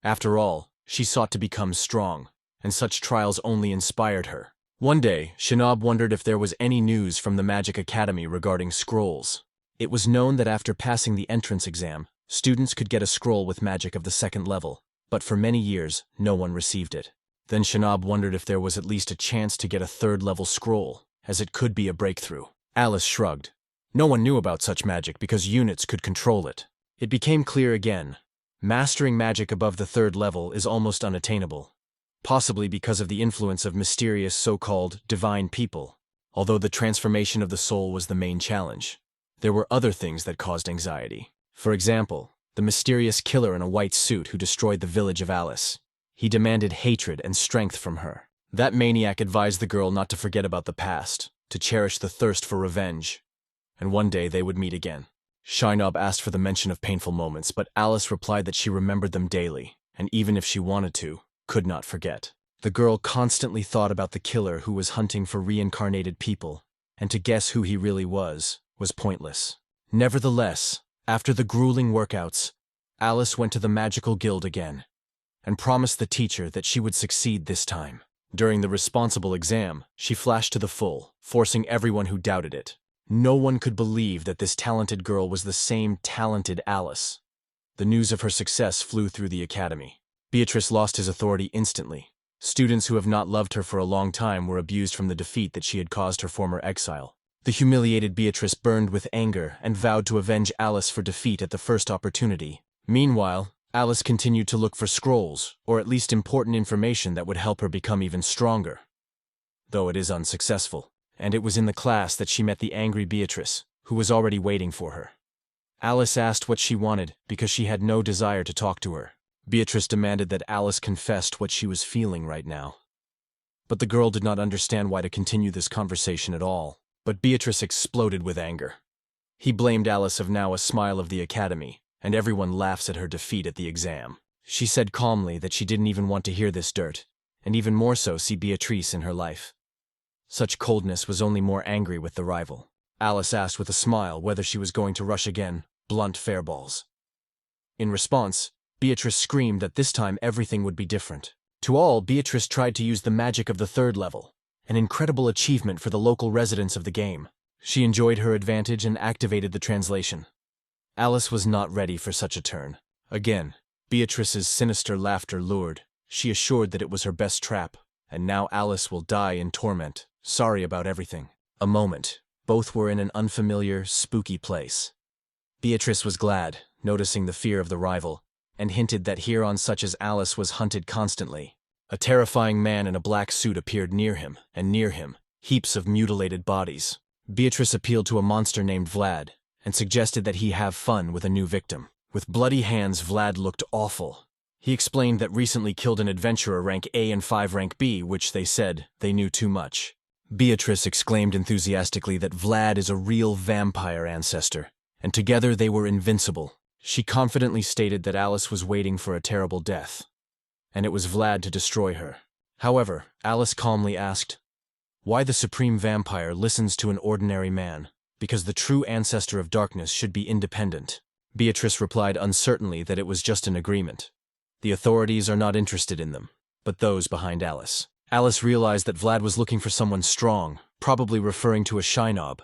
[SPEAKER 1] After all, she sought to become strong, and such trials only inspired her. One day, Shinob wondered if there was any news from the Magic Academy regarding scrolls. It was known that after passing the entrance exam, students could get a scroll with magic of the 2nd level, but for many years, no one received it. Then Shinob wondered if there was at least a chance to get a 3rd-level scroll, as it could be a breakthrough. Alice shrugged. No one knew about such magic because units could control it. It became clear again. Mastering magic above the 3rd level is almost unattainable, possibly because of the influence of mysterious so-called divine people. Although the transformation of the soul was the main challenge, there were other things that caused anxiety. For example, the mysterious killer in a white suit who destroyed the village of Alice. He demanded hatred and strength from her. That maniac advised the girl not to forget about the past, to cherish the thirst for revenge, and one day they would meet again. Shinob asked for the mention of painful moments, but Alice replied that she remembered them daily, and even if she wanted to, could not forget. The girl constantly thought about the killer who was hunting for reincarnated people, and to guess who he really was pointless. Nevertheless, after the grueling workouts, Alice went to the magical guild again, and promised the teacher that she would succeed this time. During the responsible exam, she flashed to the full, forcing everyone who doubted it. No one could believe that this talented girl was the same talented Alice. The news of her success flew through the academy. Beatrice lost his authority instantly. Students who have not loved her for a long time were abused from the defeat that she had caused her former exile. The humiliated Beatrice burned with anger and vowed to avenge Alice for defeat at the first opportunity. Meanwhile, Alice continued to look for scrolls, or at least important information that would help her become even stronger. Though it is unsuccessful, and it was in the class that she met the angry Beatrice, who was already waiting for her. Alice asked what she wanted because she had no desire to talk to her. Beatrice demanded that Alice confessed what she was feeling right now. But the girl did not understand why to continue this conversation at all. But Beatrice exploded with anger. He blamed Alice of now a smile of the academy, and everyone laughs at her defeat at the exam. She said calmly that she didn't even want to hear this dirt, and even more so see Beatrice in her life. Such coldness was only more angry with the rival. Alice asked with a smile whether she was going to rush again, blunt fairballs. In response, Beatrice screamed that this time everything would be different. To all, Beatrice tried to use the magic of the third level, an incredible achievement for the local residents of the game. She enjoyed her advantage and activated the translation. Alice was not ready for such a turn. Again, Beatrice's sinister laughter lured. She assured that it was her best trap, and now Alice will die in torment, sorry about everything. A moment. Both were in an unfamiliar, spooky place. Beatrice was glad, noticing the fear of the rival, and hinted that here such as Alice was hunted constantly. A terrifying man in a black suit appeared near him, and near him, heaps of mutilated bodies. Beatrice appealed to a monster named Vlad, and suggested that he have fun with a new victim. With bloody hands, Vlad looked awful. He explained that recently killed an adventurer rank A and 5 rank B, which they said they knew too much. Beatrice exclaimed enthusiastically that Vlad is a real vampire ancestor, and together they were invincible. She confidently stated that Alice was waiting for a terrible death, and it was Vlad to destroy her. However, Alice calmly asked, why the supreme vampire listens to an ordinary man, because the true ancestor of darkness should be independent. Beatrice replied uncertainly that it was just an agreement. The authorities are not interested in them, but those behind Alice. Alice realized that Vlad was looking for someone strong, probably referring to a shynob.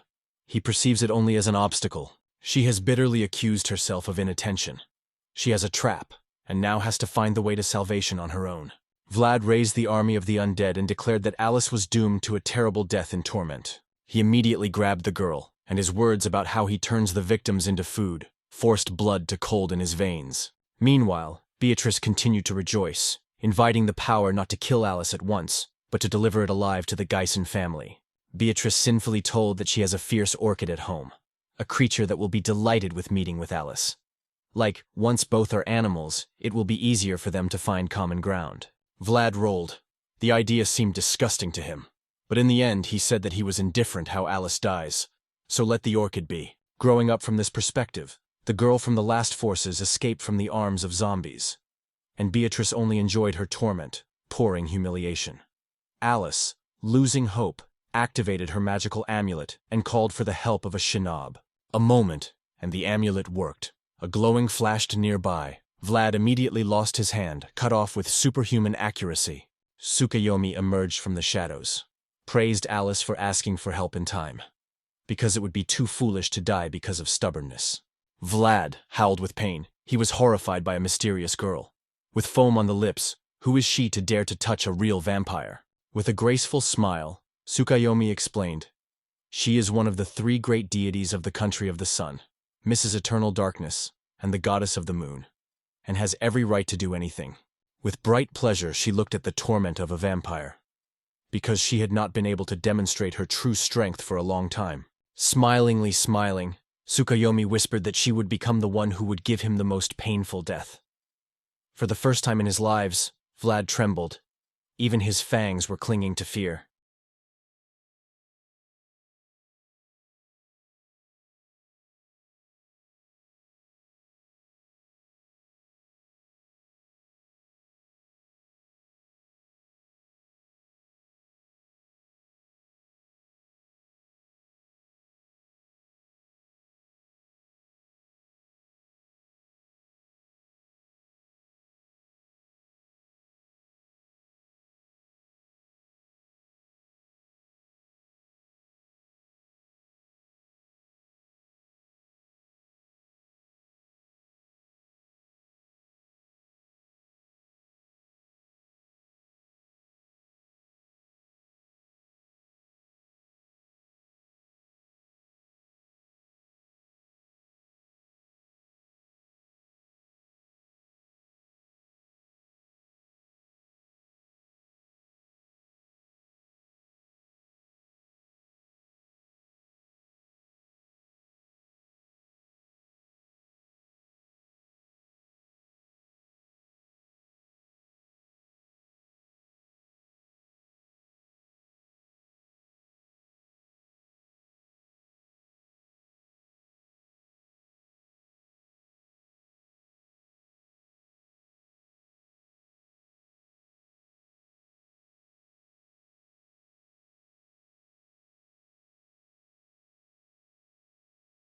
[SPEAKER 1] He perceives it only as an obstacle. She has bitterly accused herself of inattention. She has a trap, and now has to find the way to salvation on her own. Vlad raised the army of the undead and declared that Alice was doomed to a terrible death in torment. He immediately grabbed the girl, and his words about how he turns the victims into food forced blood to cold in his veins. Meanwhile, Beatrice continued to rejoice, inviting the power not to kill Alice at once, but to deliver it alive to the Geisen family. Beatrice sinfully told that she has a fierce orchid at home, a creature that will be delighted with meeting with Alice. Like, once both are animals, it will be easier for them to find common ground. Vlad rolled. The idea seemed disgusting to him, but in the end he said that he was indifferent how Alice dies, so let the orchid be. Growing up from this perspective, the girl from the last forces escaped from the arms of zombies, and Beatrice only enjoyed her torment, pouring humiliation. Alice, losing hope, activated her magical amulet and called for the help of a shinob. A moment, and the amulet worked. A glowing flashed nearby. Vlad immediately lost his hand, cut off with superhuman accuracy. Tsukuyomi emerged from the shadows, praised Alice for asking for help in time, because it would be too foolish to die because of stubbornness. Vlad howled with pain. He was horrified by a mysterious girl. With foam on the lips, who is she to dare to touch a real vampire? With a graceful smile, Tsukuyomi explained, she is one of the 3 great deities of the country of the sun, Mrs. Eternal Darkness, and the goddess of the moon, and has every right to do anything. With bright pleasure she looked at the torment of a vampire, because she had not been able to demonstrate her true strength for a long time. Smilingly smiling, Tsukuyomi whispered that she would become the one who would give him the most painful death. For the first time in his lives, Vlad trembled. Even his fangs were clinging to fear.